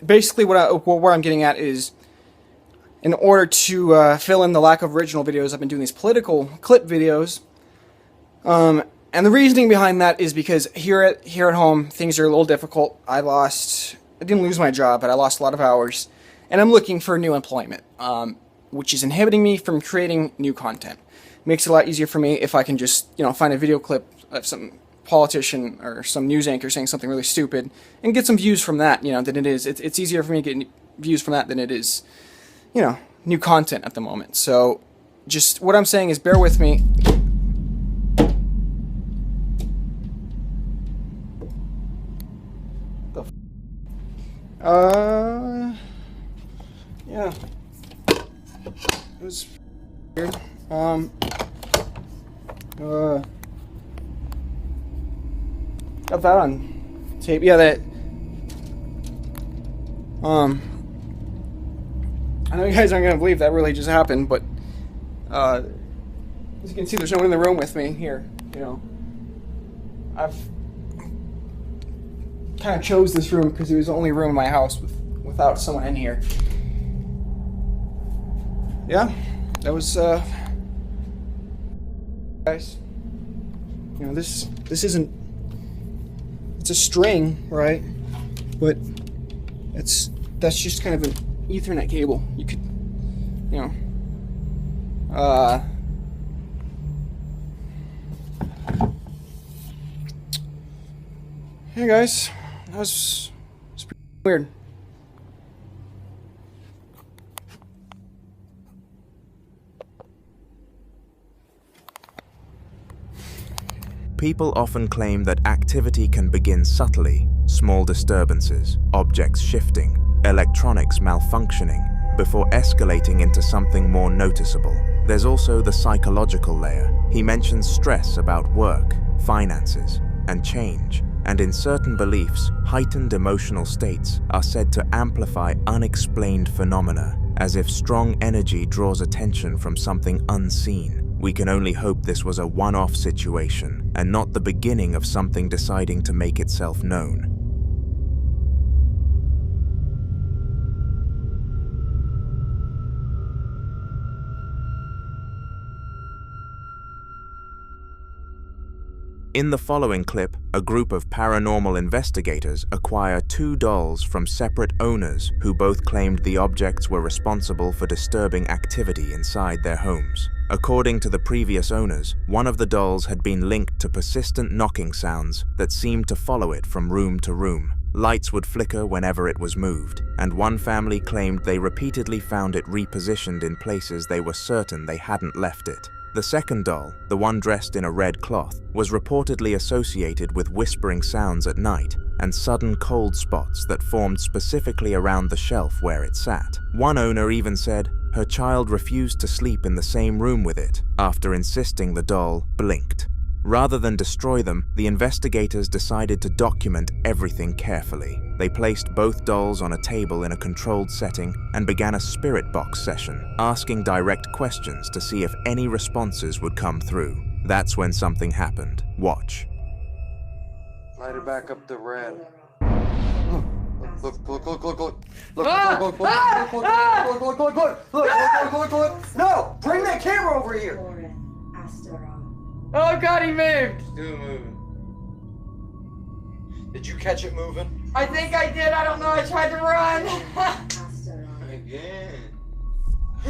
Basically, where I'm getting at is, in order to fill in the lack of original videos, I've been doing these political clip videos. And the reasoning behind that is because here at home, things are a little difficult. I didn't lose my job, but I lost a lot of hours. And I'm looking for new employment, which is inhibiting me from creating new content. Makes it a lot easier for me if I can just, find a video clip of some politician or some news anchor saying something really stupid and get some views from that, than it is. It's easier for me to get views from that than it is, new content at the moment. So, just what I'm saying is bear with me. Yeah. It was weird. Got that on tape. Yeah, that. I know you guys aren't gonna believe that really just happened, but as you can see, there's no one in the room with me here. I've kind of chose this room because it was the only room in my house without someone in here. Yeah, that was guys. This isn't. It's a string, right? But that's just kind of an Ethernet cable. You could, Hey guys, that was pretty weird. People often claim that activity can begin subtly, small disturbances, objects shifting, electronics malfunctioning, before escalating into something more noticeable. There's also the psychological layer. He mentions stress about work, finances, and change. And in certain beliefs, heightened emotional states are said to amplify unexplained phenomena, as if strong energy draws attention from something unseen. We can only hope this was a one-off situation, and not the beginning of something deciding to make itself known. In the following clip, a group of paranormal investigators acquire 2 dolls from separate owners who both claimed the objects were responsible for disturbing activity inside their homes. According to the previous owners, one of the dolls had been linked to persistent knocking sounds that seemed to follow it from room to room. Lights would flicker whenever it was moved, and one family claimed they repeatedly found it repositioned in places they were certain they hadn't left it. The second doll, the one dressed in a red cloth, was reportedly associated with whispering sounds at night and sudden cold spots that formed specifically around the shelf where it sat. One owner even said her child refused to sleep in the same room with it after insisting the doll blinked. Rather than destroy them, the investigators decided to document everything carefully. They placed both dolls on a table in a controlled setting and began a spirit box session, asking direct questions to see if any responses would come through. That's when something happened. Watch. Light her back up the red. Look. No! Bring that camera over here! Oh god, he moved! Still moving. Did you catch it moving? I think I did, I don't know, I tried to run! Again.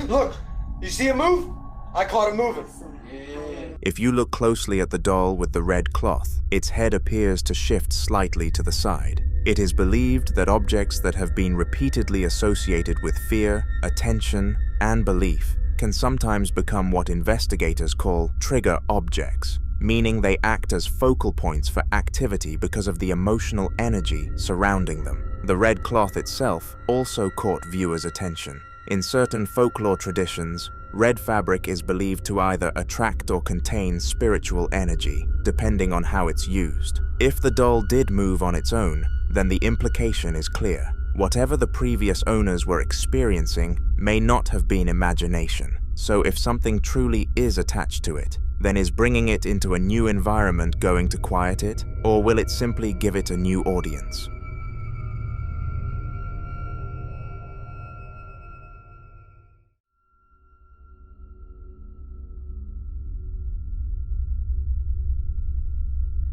Look! You see it move? I caught it moving. Yeah. If you look closely at the doll with the red cloth, its head appears to shift slightly to the side. It is believed that objects that have been repeatedly associated with fear, attention, and belief can sometimes become what investigators call trigger objects, meaning they act as focal points for activity because of the emotional energy surrounding them. The red cloth itself also caught viewers' attention. In certain folklore traditions, red fabric is believed to either attract or contain spiritual energy, depending on how it's used. If the doll did move on its own, then the implication is clear. Whatever the previous owners were experiencing may not have been imagination. So if something truly is attached to it, then is bringing it into a new environment going to quiet it, or will it simply give it a new audience?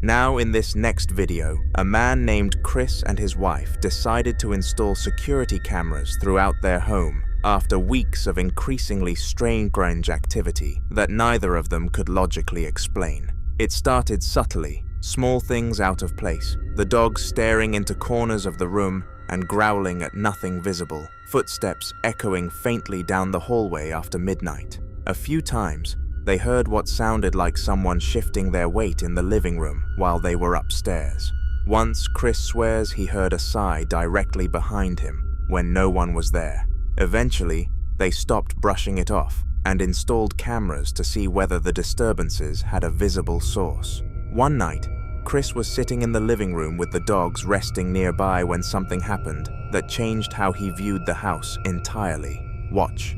Now in this next video, a man named Chris and his wife decided to install security cameras throughout their home after weeks of increasingly strange activity that neither of them could logically explain. It started subtly, small things out of place, the dog staring into corners of the room and growling at nothing visible, footsteps echoing faintly down the hallway after midnight. A few times, they heard what sounded like someone shifting their weight in the living room while they were upstairs. Once, Chris swears he heard a sigh directly behind him when no one was there. Eventually, they stopped brushing it off and installed cameras to see whether the disturbances had a visible source. One night, Chris was sitting in the living room with the dogs resting nearby when something happened that changed how he viewed the house entirely. Watch.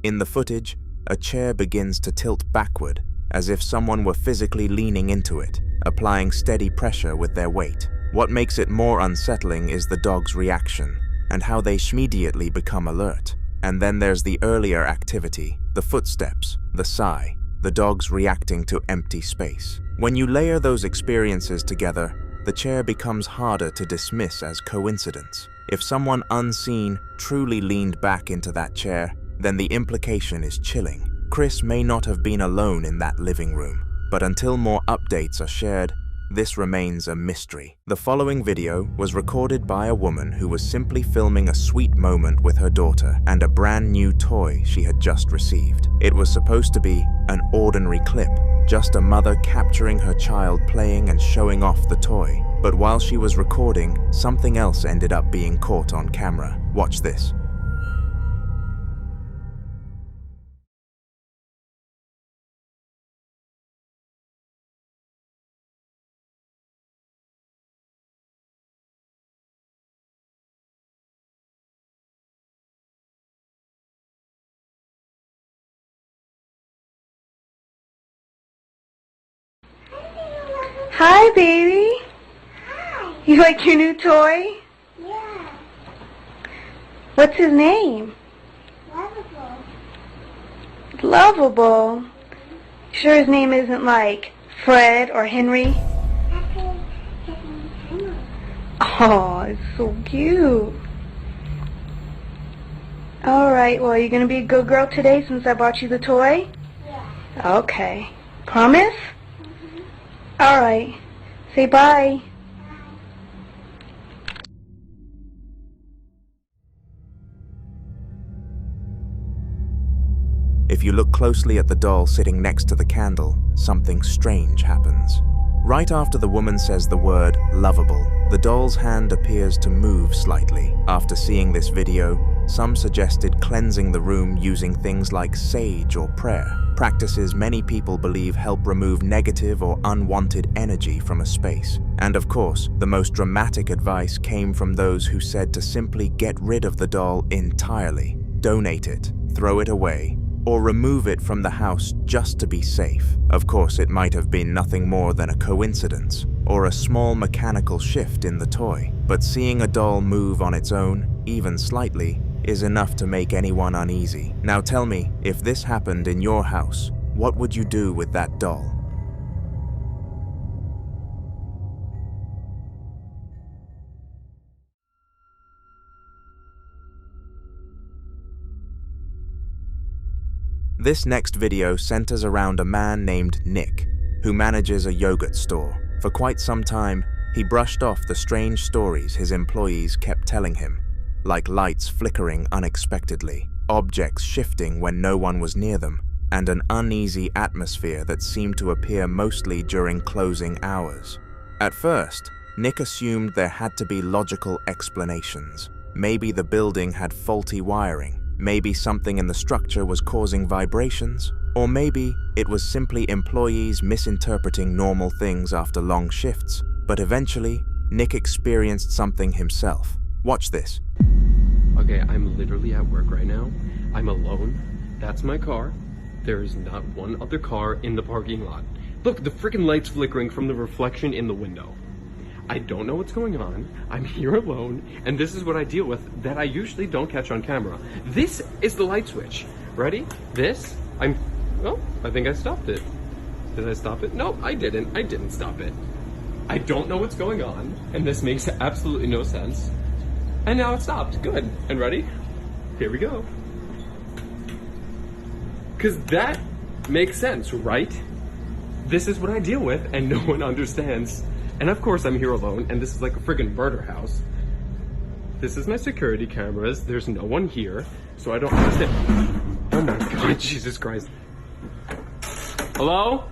In the footage, a chair begins to tilt backward as if someone were physically leaning into it, applying steady pressure with their weight. What makes it more unsettling is the dog's reaction and how they immediately become alert. And then there's the earlier activity, the footsteps, the sigh, the dog's reacting to empty space. When you layer those experiences together, the chair becomes harder to dismiss as coincidence. If someone unseen truly leaned back into that chair, then the implication is chilling. Chris may not have been alone in that living room, but until more updates are shared, this remains a mystery. The following video was recorded by a woman who was simply filming a sweet moment with her daughter and a brand new toy she had just received. It was supposed to be an ordinary clip, just a mother capturing her child playing and showing off the toy. But while she was recording, something else ended up being caught on camera. Watch this. Hi, baby. Hi. You like your new toy? Yeah. What's his name? Lovable. Lovable. Sure his name isn't like Fred or Henry? Oh, it's so cute. Alright, well, you're gonna be a good girl today since I bought you the toy? Yeah. Okay. Promise? Alright. Say bye. If you look closely at the doll sitting next to the candle, something strange happens. Right after the woman says the word lovable, the doll's hand appears to move slightly. After seeing this video, some suggested cleansing the room using things like sage or prayer, practices many people believe help remove negative or unwanted energy from a space. And of course, the most dramatic advice came from those who said to simply get rid of the doll entirely, donate it, throw it away, or remove it from the house just to be safe. Of course, it might have been nothing more than a coincidence or a small mechanical shift in the toy, but seeing a doll move on its own, even slightly, is enough to make anyone uneasy. Now tell me, if this happened in your house, what would you do with that doll? This next video centers around a man named Nick, who manages a yogurt store. For quite some time, he brushed off the strange stories his employees kept telling him, like lights flickering unexpectedly, objects shifting when no one was near them, and an uneasy atmosphere that seemed to appear mostly during closing hours. At first, Nick assumed there had to be logical explanations. Maybe the building had faulty wiring, maybe something in the structure was causing vibrations, or maybe it was simply employees misinterpreting normal things after long shifts. But eventually, Nick experienced something himself. Watch this. Okay, I'm literally at work right now. I'm alone. That's my car. There is not one other car in the parking lot. Look, the freaking light's flickering from the reflection in the window. I don't know what's going on. I'm here alone, and this is what I deal with that I usually don't catch on camera. This is the light switch. Ready? This? Oh, I think I stopped it. Did I stop it? No, I didn't. I didn't stop it. I don't know what's going on, and this makes absolutely no sense. And now it stopped. Good. And ready? Here we go. Because that makes sense, right? This is what I deal with, and no one understands And of course I'm here alone, and this is like a friggin' murder house. This is my security cameras. There's no one here, so I don't understand. Oh my god, Jesus Christ. Hello?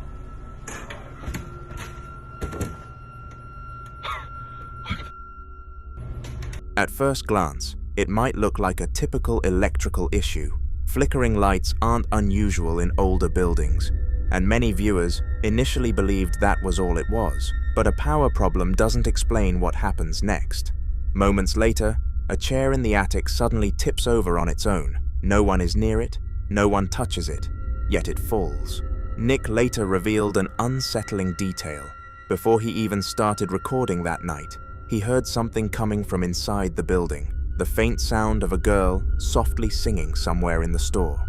At first glance, it might look like a typical electrical issue. Flickering lights aren't unusual in older buildings, and many viewers initially believed that was all it was. But a power problem doesn't explain what happens next. Moments later, a chair in the attic suddenly tips over on its own. No one is near it, no one touches it, yet it falls. Nick later revealed an unsettling detail. Before he even started recording that night, he heard something coming from inside the building, the faint sound of a girl softly singing somewhere in the store.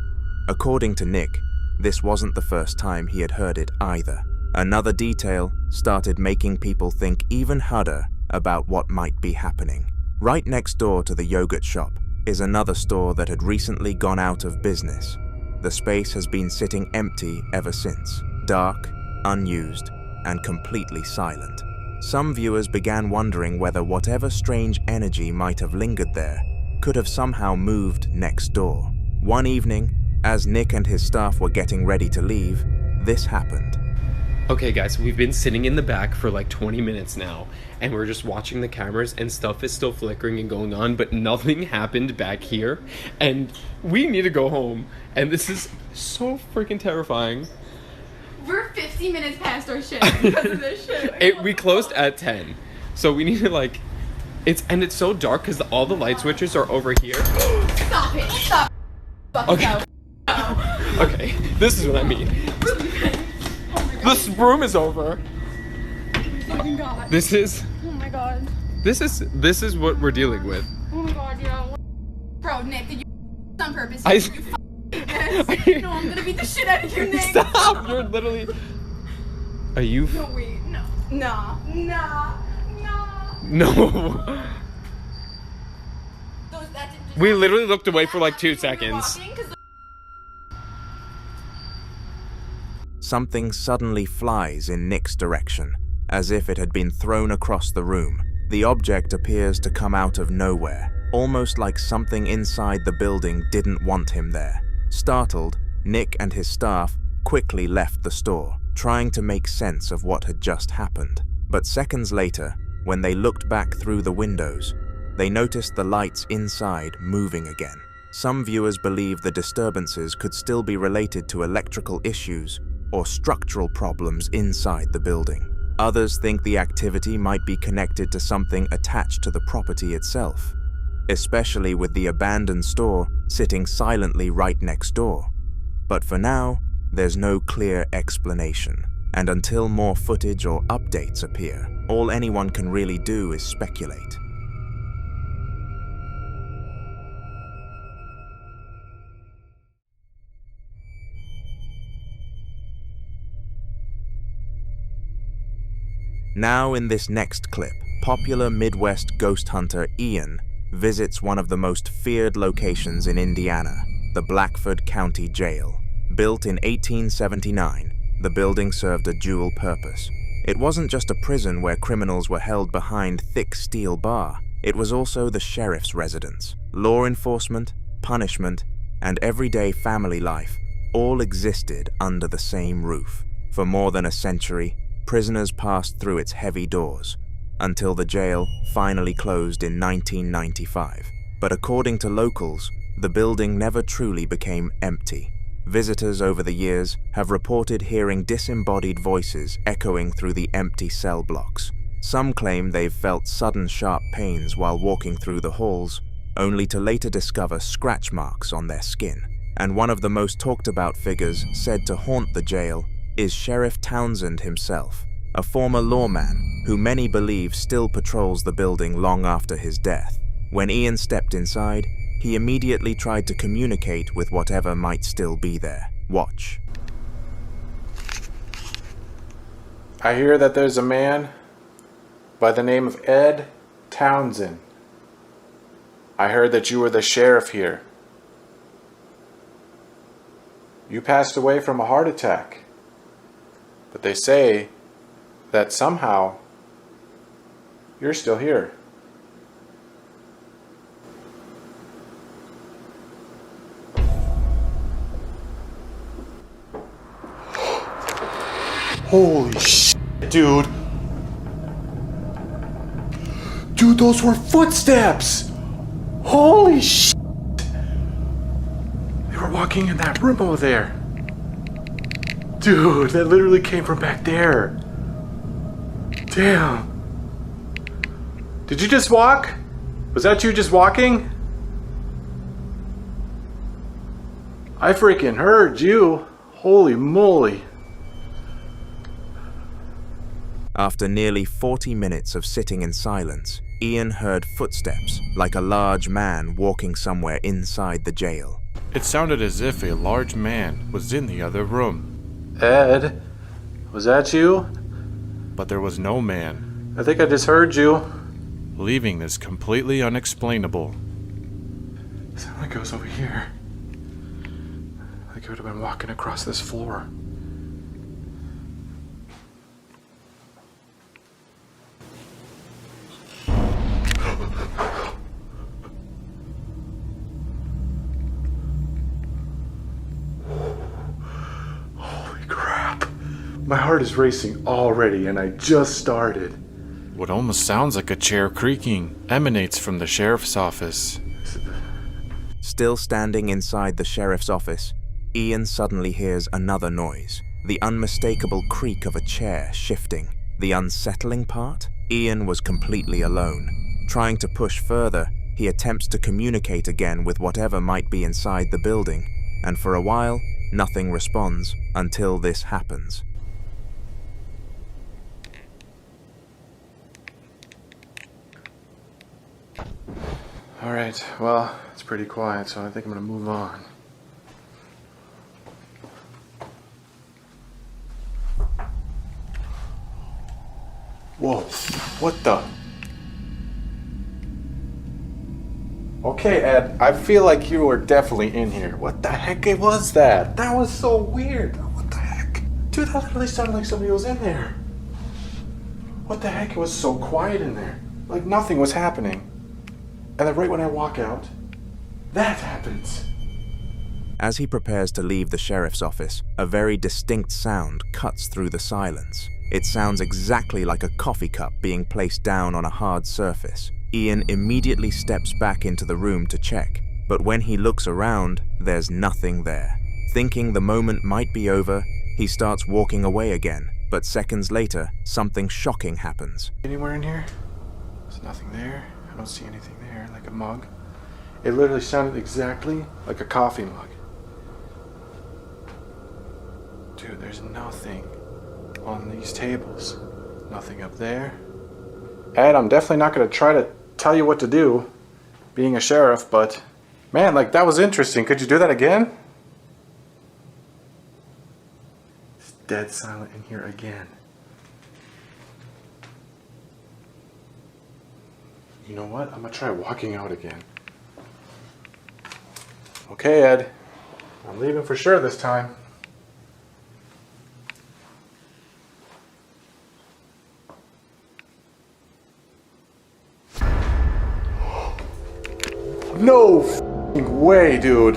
According to Nick, this wasn't the first time he had heard it either. Another detail started making people think even harder about what might be happening. Right next door to the yogurt shop is another store that had recently gone out of business. The space has been sitting empty ever since, dark, unused, and completely silent. Some viewers began wondering whether whatever strange energy might have lingered there could have somehow moved next door. One evening, as Nick and his staff were getting ready to leave, this happened. Okay guys, we've been sitting in the back for like 20 minutes now, and we're just watching the cameras, and stuff is still flickering and going on, but nothing happened back here, and we need to go home, and this is so freaking terrifying. We're 50 minutes past our shift because of this shit. We closed at 10, so we need to like, it's so dark because all the light switches are over here. Stop it, stop. Okay. Okay, this is what I mean. This room is over. Oh my god. This is Oh my god. this is what we're dealing with. Oh my god, yo. Bro, Nick, did you on purpose? I- Yes. No, I'm gonna beat the shit out of you, Nick. Stop! You're literally. Are you? No, wait, no. Nah. No. We literally looked away for like 2 seconds. Something suddenly flies in Nick's direction, as if it had been thrown across the room. The object appears to come out of nowhere, almost like something inside the building didn't want him there. Startled, Nick and his staff quickly left the store, trying to make sense of what had just happened. But seconds later, when they looked back through the windows, they noticed the lights inside moving again. Some viewers believe the disturbances could still be related to electrical issues or structural problems inside the building. Others think the activity might be connected to something attached to the property itself, especially with the abandoned store sitting silently right next door. But for now, there's no clear explanation, and until more footage or updates appear, all anyone can really do is speculate. Now in this next clip, popular Midwest ghost hunter Ian visits one of the most feared locations in Indiana, the Blackford County Jail. Built in 1879, the building served a dual purpose. It wasn't just a prison where criminals were held behind thick steel bar, it was also the sheriff's residence. Law enforcement, punishment, and everyday family life all existed under the same roof. For more than a century, prisoners passed through its heavy doors, until the jail finally closed in 1995. But according to locals, the building never truly became empty. Visitors over the years have reported hearing disembodied voices echoing through the empty cell blocks. Some claim they've felt sudden sharp pains while walking through the halls, only to later discover scratch marks on their skin. And one of the most talked about figures said to haunt the jail is Sheriff Townsend himself, a former lawman who many believe still patrols the building long after his death. When Ian stepped inside, he immediately tried to communicate with whatever might still be there. Watch. I hear that there's a man by the name of Ed Townsend. I heard that you were the sheriff here. You passed away from a heart attack. But they say that somehow You're still here. Holy shit, dude. Dude, those were footsteps. Holy shit. They were walking in that room over there. Dude, that literally came from back there. Damn. Did you just walk? Was that you just walking? I freaking heard you. Holy moly. After nearly 40 minutes of sitting in silence, Ian heard footsteps like a large man walking somewhere inside the jail. It sounded as if a large man was in the other room. Ed, was that you? But there was no man. I think I just heard you. Leaving this completely unexplainable. Someone goes over here. Like I would have been walking across this floor. Holy crap. My heart is racing already and I just started. What almost sounds like a chair creaking emanates from the sheriff's office. Still standing inside the sheriff's office, Ian suddenly hears another noise. The unmistakable creak of a chair shifting. The unsettling part? Ian was completely alone. Trying to push further, he attempts to communicate again with whatever might be inside the building, and for a while, nothing responds until this happens. Alright, well, it's pretty quiet, so I think I'm gonna move on. Whoa, what the? Okay, Ed, I feel like you were definitely in here. What the heck was that? That was so weird. What the heck? Dude, that literally sounded like somebody was in there. What the heck? It was so quiet in there. Like nothing was happening. And then right when I walk out, that happens. As he prepares to leave the sheriff's office, a very distinct sound cuts through the silence. It sounds exactly like a coffee cup being placed down on a hard surface. Ian immediately steps back into the room to check, but when he looks around, there's nothing there. Thinking the moment might be over, he starts walking away again, but seconds later, something shocking happens. Anywhere in here? There's nothing there. I don't see anything there, like a mug. It literally sounded exactly like a coffee mug. Dude, there's nothing on these tables. Nothing up there. Ed, I'm definitely not going to try to tell you what to do, being a sheriff, but man, like that was interesting. Could you do that again? It's dead silent in here again. You know what? I'm going to try walking out again. Okay, Ed. I'm leaving for sure this time. No f***ing way, dude.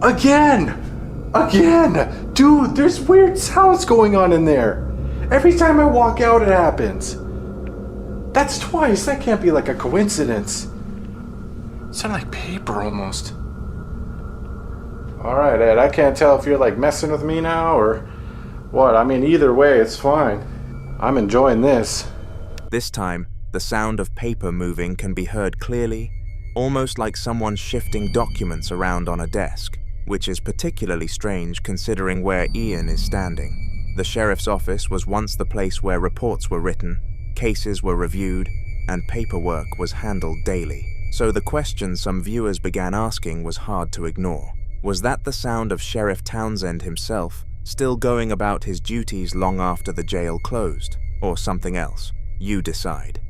Again! Again! Dude, there's weird sounds going on in there. Every time I walk out, it happens. That's twice. That can't be like a coincidence. It sounded like paper almost. Alright, Ed, I can't tell if you're like messing with me now or what. I mean, either way, it's fine. I'm enjoying this. This time, the sound of paper moving can be heard clearly, almost like someone shifting documents around on a desk, which is particularly strange considering where Ian is standing. The sheriff's office was once the place where reports were written, cases were reviewed, and paperwork was handled daily. So the question some viewers began asking was hard to ignore. Was that the sound of Sheriff Townsend himself, still going about his duties long after the jail closed, or something else? You decide.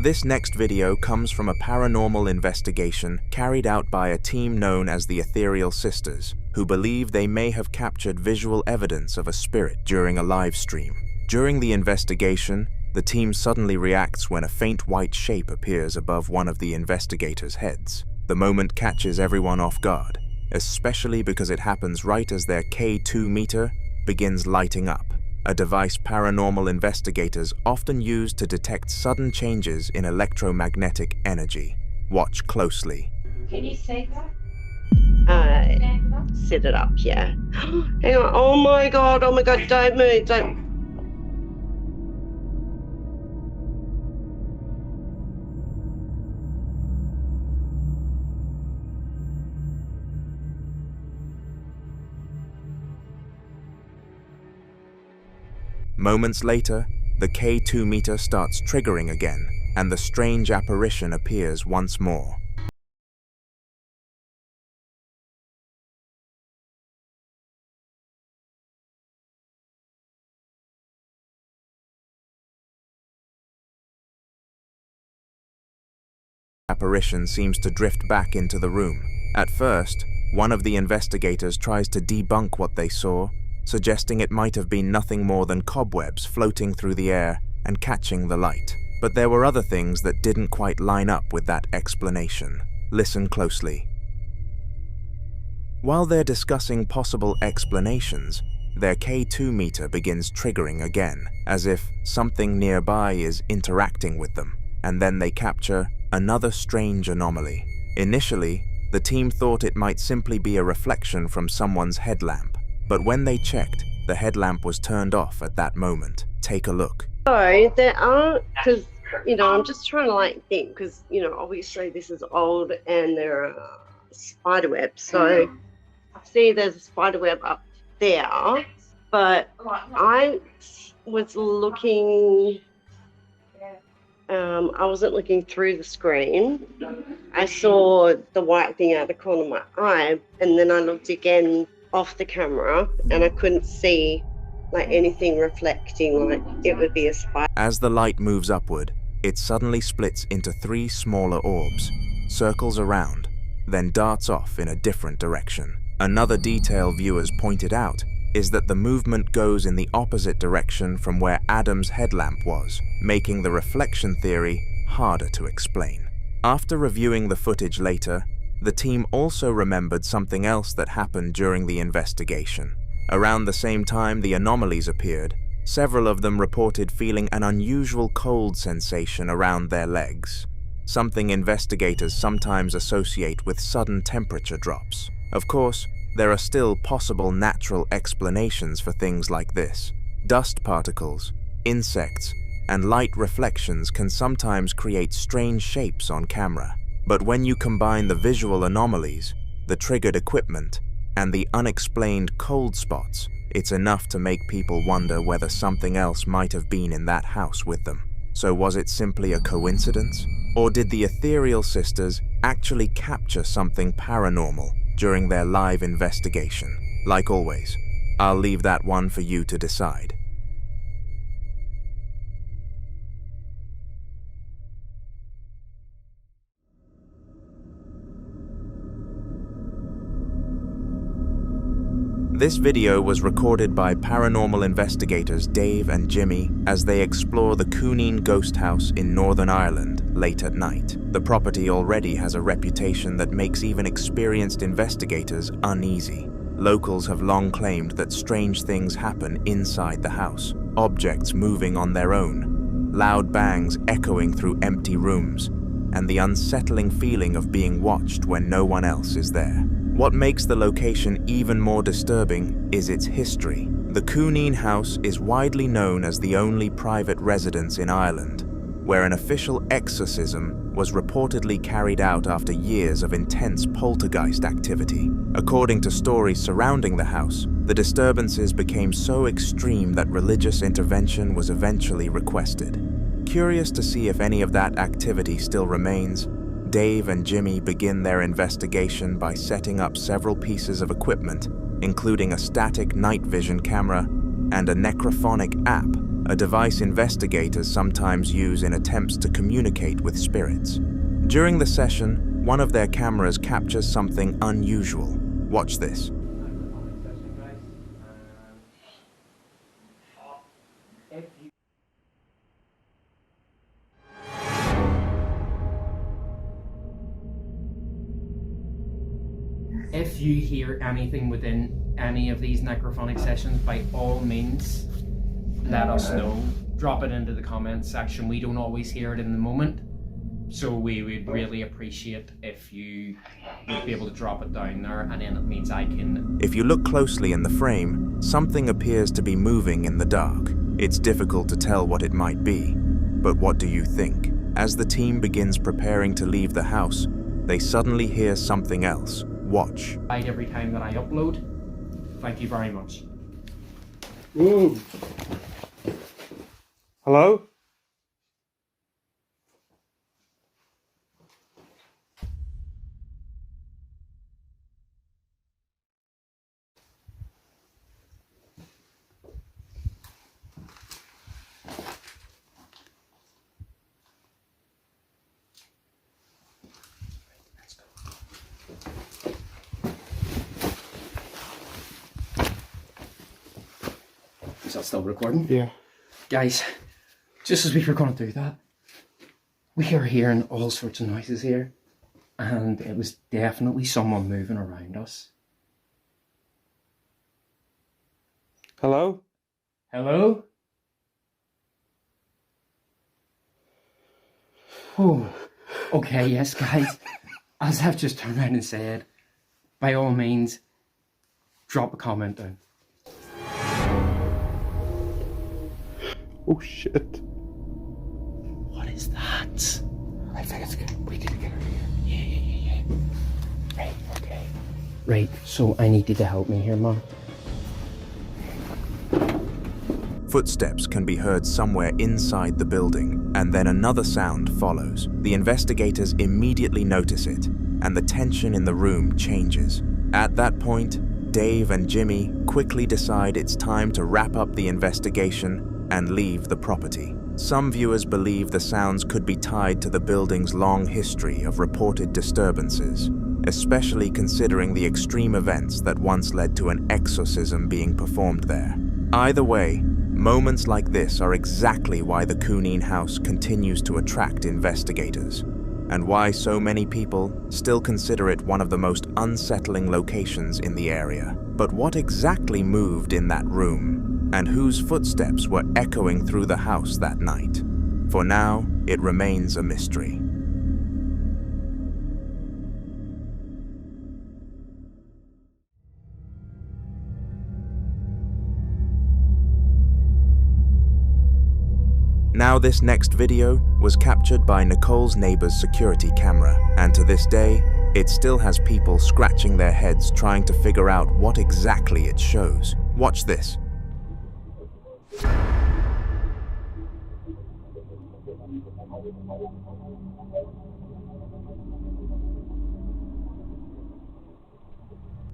This next video comes from a paranormal investigation carried out by a team known as the Ethereal Sisters, who believe they may have captured visual evidence of a spirit during a live stream. During the investigation, the team suddenly reacts when a faint white shape appears above one of the investigators' heads. The moment catches everyone off guard, especially because it happens right as their K2 meter begins lighting up, a device paranormal investigators often use to detect sudden changes in electromagnetic energy. Watch closely. Can you say that? Set it up, yeah. Hang on, oh my god, don't move, don't. Moments later, the K2 meter starts triggering again, and the strange apparition appears once more. Apparition seems to drift back into the room. At first, one of the investigators tries to debunk what they saw, suggesting it might have been nothing more than cobwebs floating through the air and catching the light. But there were other things that didn't quite line up with that explanation. Listen closely. While they're discussing possible explanations, their K2 meter begins triggering again, as if something nearby is interacting with them, and then they capture another strange anomaly. Initially, the team thought it might simply be a reflection from someone's headlamp, but when they checked, the headlamp was turned off at that moment. Take a look. So there are, because, I'm just trying to think, because, obviously this is old and there are spider webs. So I see there's a spider web up there, but I was looking, I wasn't looking through the screen. I saw the white thing out the corner of my eye, and then I looked again off the camera and I couldn't see anything reflecting like it would be a spider. As the light moves upward, it suddenly splits into 3 smaller orbs, circles around, then darts off in a different direction. Another detail viewers pointed out is that the movement goes in the opposite direction from where Adam's headlamp was, making the reflection theory harder to explain. After reviewing the footage later, the team also remembered something else that happened during the investigation. Around the same time the anomalies appeared, several of them reported feeling an unusual cold sensation around their legs, something investigators sometimes associate with sudden temperature drops. Of course, there are still possible natural explanations for things like this. Dust particles, insects, and light reflections can sometimes create strange shapes on camera. But when you combine the visual anomalies, the triggered equipment, and the unexplained cold spots, it's enough to make people wonder whether something else might have been in that house with them. So was it simply a coincidence? Or did the Ethereal Sisters actually capture something paranormal during their live investigation? Like always, I'll leave that one for you to decide. This video was recorded by paranormal investigators Dave and Jimmy as they explore the Cooneen Ghost House in Northern Ireland late at night. The property already has a reputation that makes even experienced investigators uneasy. Locals have long claimed that strange things happen inside the house, objects moving on their own, loud bangs echoing through empty rooms, and the unsettling feeling of being watched when no one else is there. What makes the location even more disturbing is its history. The Cooneen House is widely known as the only private residence in Ireland, where an official exorcism was reportedly carried out after years of intense poltergeist activity. According to stories surrounding the house, the disturbances became so extreme that religious intervention was eventually requested. Curious to see if any of that activity still remains, Dave and Jimmy begin their investigation by setting up several pieces of equipment, including a static night vision camera and a necrophonic app a device investigators sometimes use in attempts to communicate with spirits. During the session, one of their cameras captures something unusual. Watch this. If you hear anything within any of these necrophonic sessions, by all means, let us know. Drop it into the comments section. We don't always hear it in the moment, so we would really appreciate if you would be able to drop it down there, and then it means I can... If you look closely in the frame, something appears to be moving in the dark. It's difficult to tell what it might be, but what do you think? As the team begins preparing to leave the house, they suddenly hear something else. Watch. Every time that I upload. Thank you very much. Ooh. Hello? Is that still recording? Yeah. Guys, just as we were going to do that, we are hearing all sorts of noises here, and it was definitely someone moving around us. Hello? Hello? Oh, okay, yes, guys. As I've just turned around and said, by all means, drop a comment down. Oh shit. What is that? I think it's good. We need to get her here. Yeah. Right, okay. Right, so I need you to help me here, Mom. Footsteps can be heard somewhere inside the building, and then another sound follows. The investigators immediately notice it, and the tension in the room changes. At that point, Dave and Jimmy quickly decide it's time to wrap up the investigation and leave the property. Some viewers believe the sounds could be tied to the building's long history of reported disturbances, especially considering the extreme events that once led to an exorcism being performed there. Either way, moments like this are exactly why the Cunene house continues to attract investigators, and why so many people still consider it one of the most unsettling locations in the area. But what exactly moved in that room? And whose footsteps were echoing through the house that night? For now, it remains a mystery. Now this next video was captured by Nicole's neighbor's security camera, and to this day, it still has people scratching their heads trying to figure out what exactly it shows. Watch this.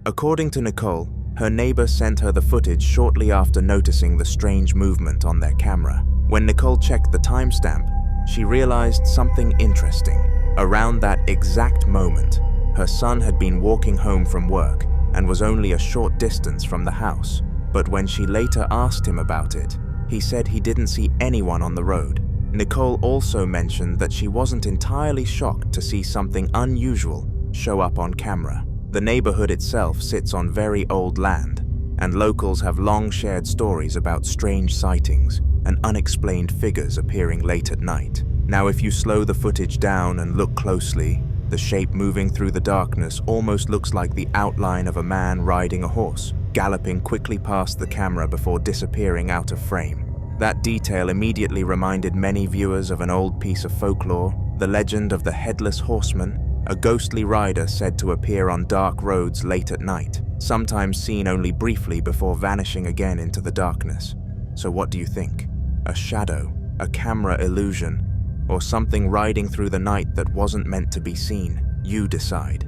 According to Nicole, her neighbor sent her the footage shortly after noticing the strange movement on their camera. When Nicole checked the timestamp, she realized something interesting. Around that exact moment, her son had been walking home from work and was only a short distance from the house. But when she later asked him about it, he said he didn't see anyone on the road. Nicole also mentioned that she wasn't entirely shocked to see something unusual show up on camera. The neighborhood itself sits on very old land, and locals have long shared stories about strange sightings and unexplained figures appearing late at night. Now, if you slow the footage down and look closely, the shape moving through the darkness almost looks like the outline of a man riding a horse, galloping quickly past the camera before disappearing out of frame. That detail immediately reminded many viewers of an old piece of folklore, the legend of the Headless Horseman, a ghostly rider said to appear on dark roads late at night, sometimes seen only briefly before vanishing again into the darkness. So what do you think? A shadow, a camera illusion, or something riding through the night that wasn't meant to be seen? You decide.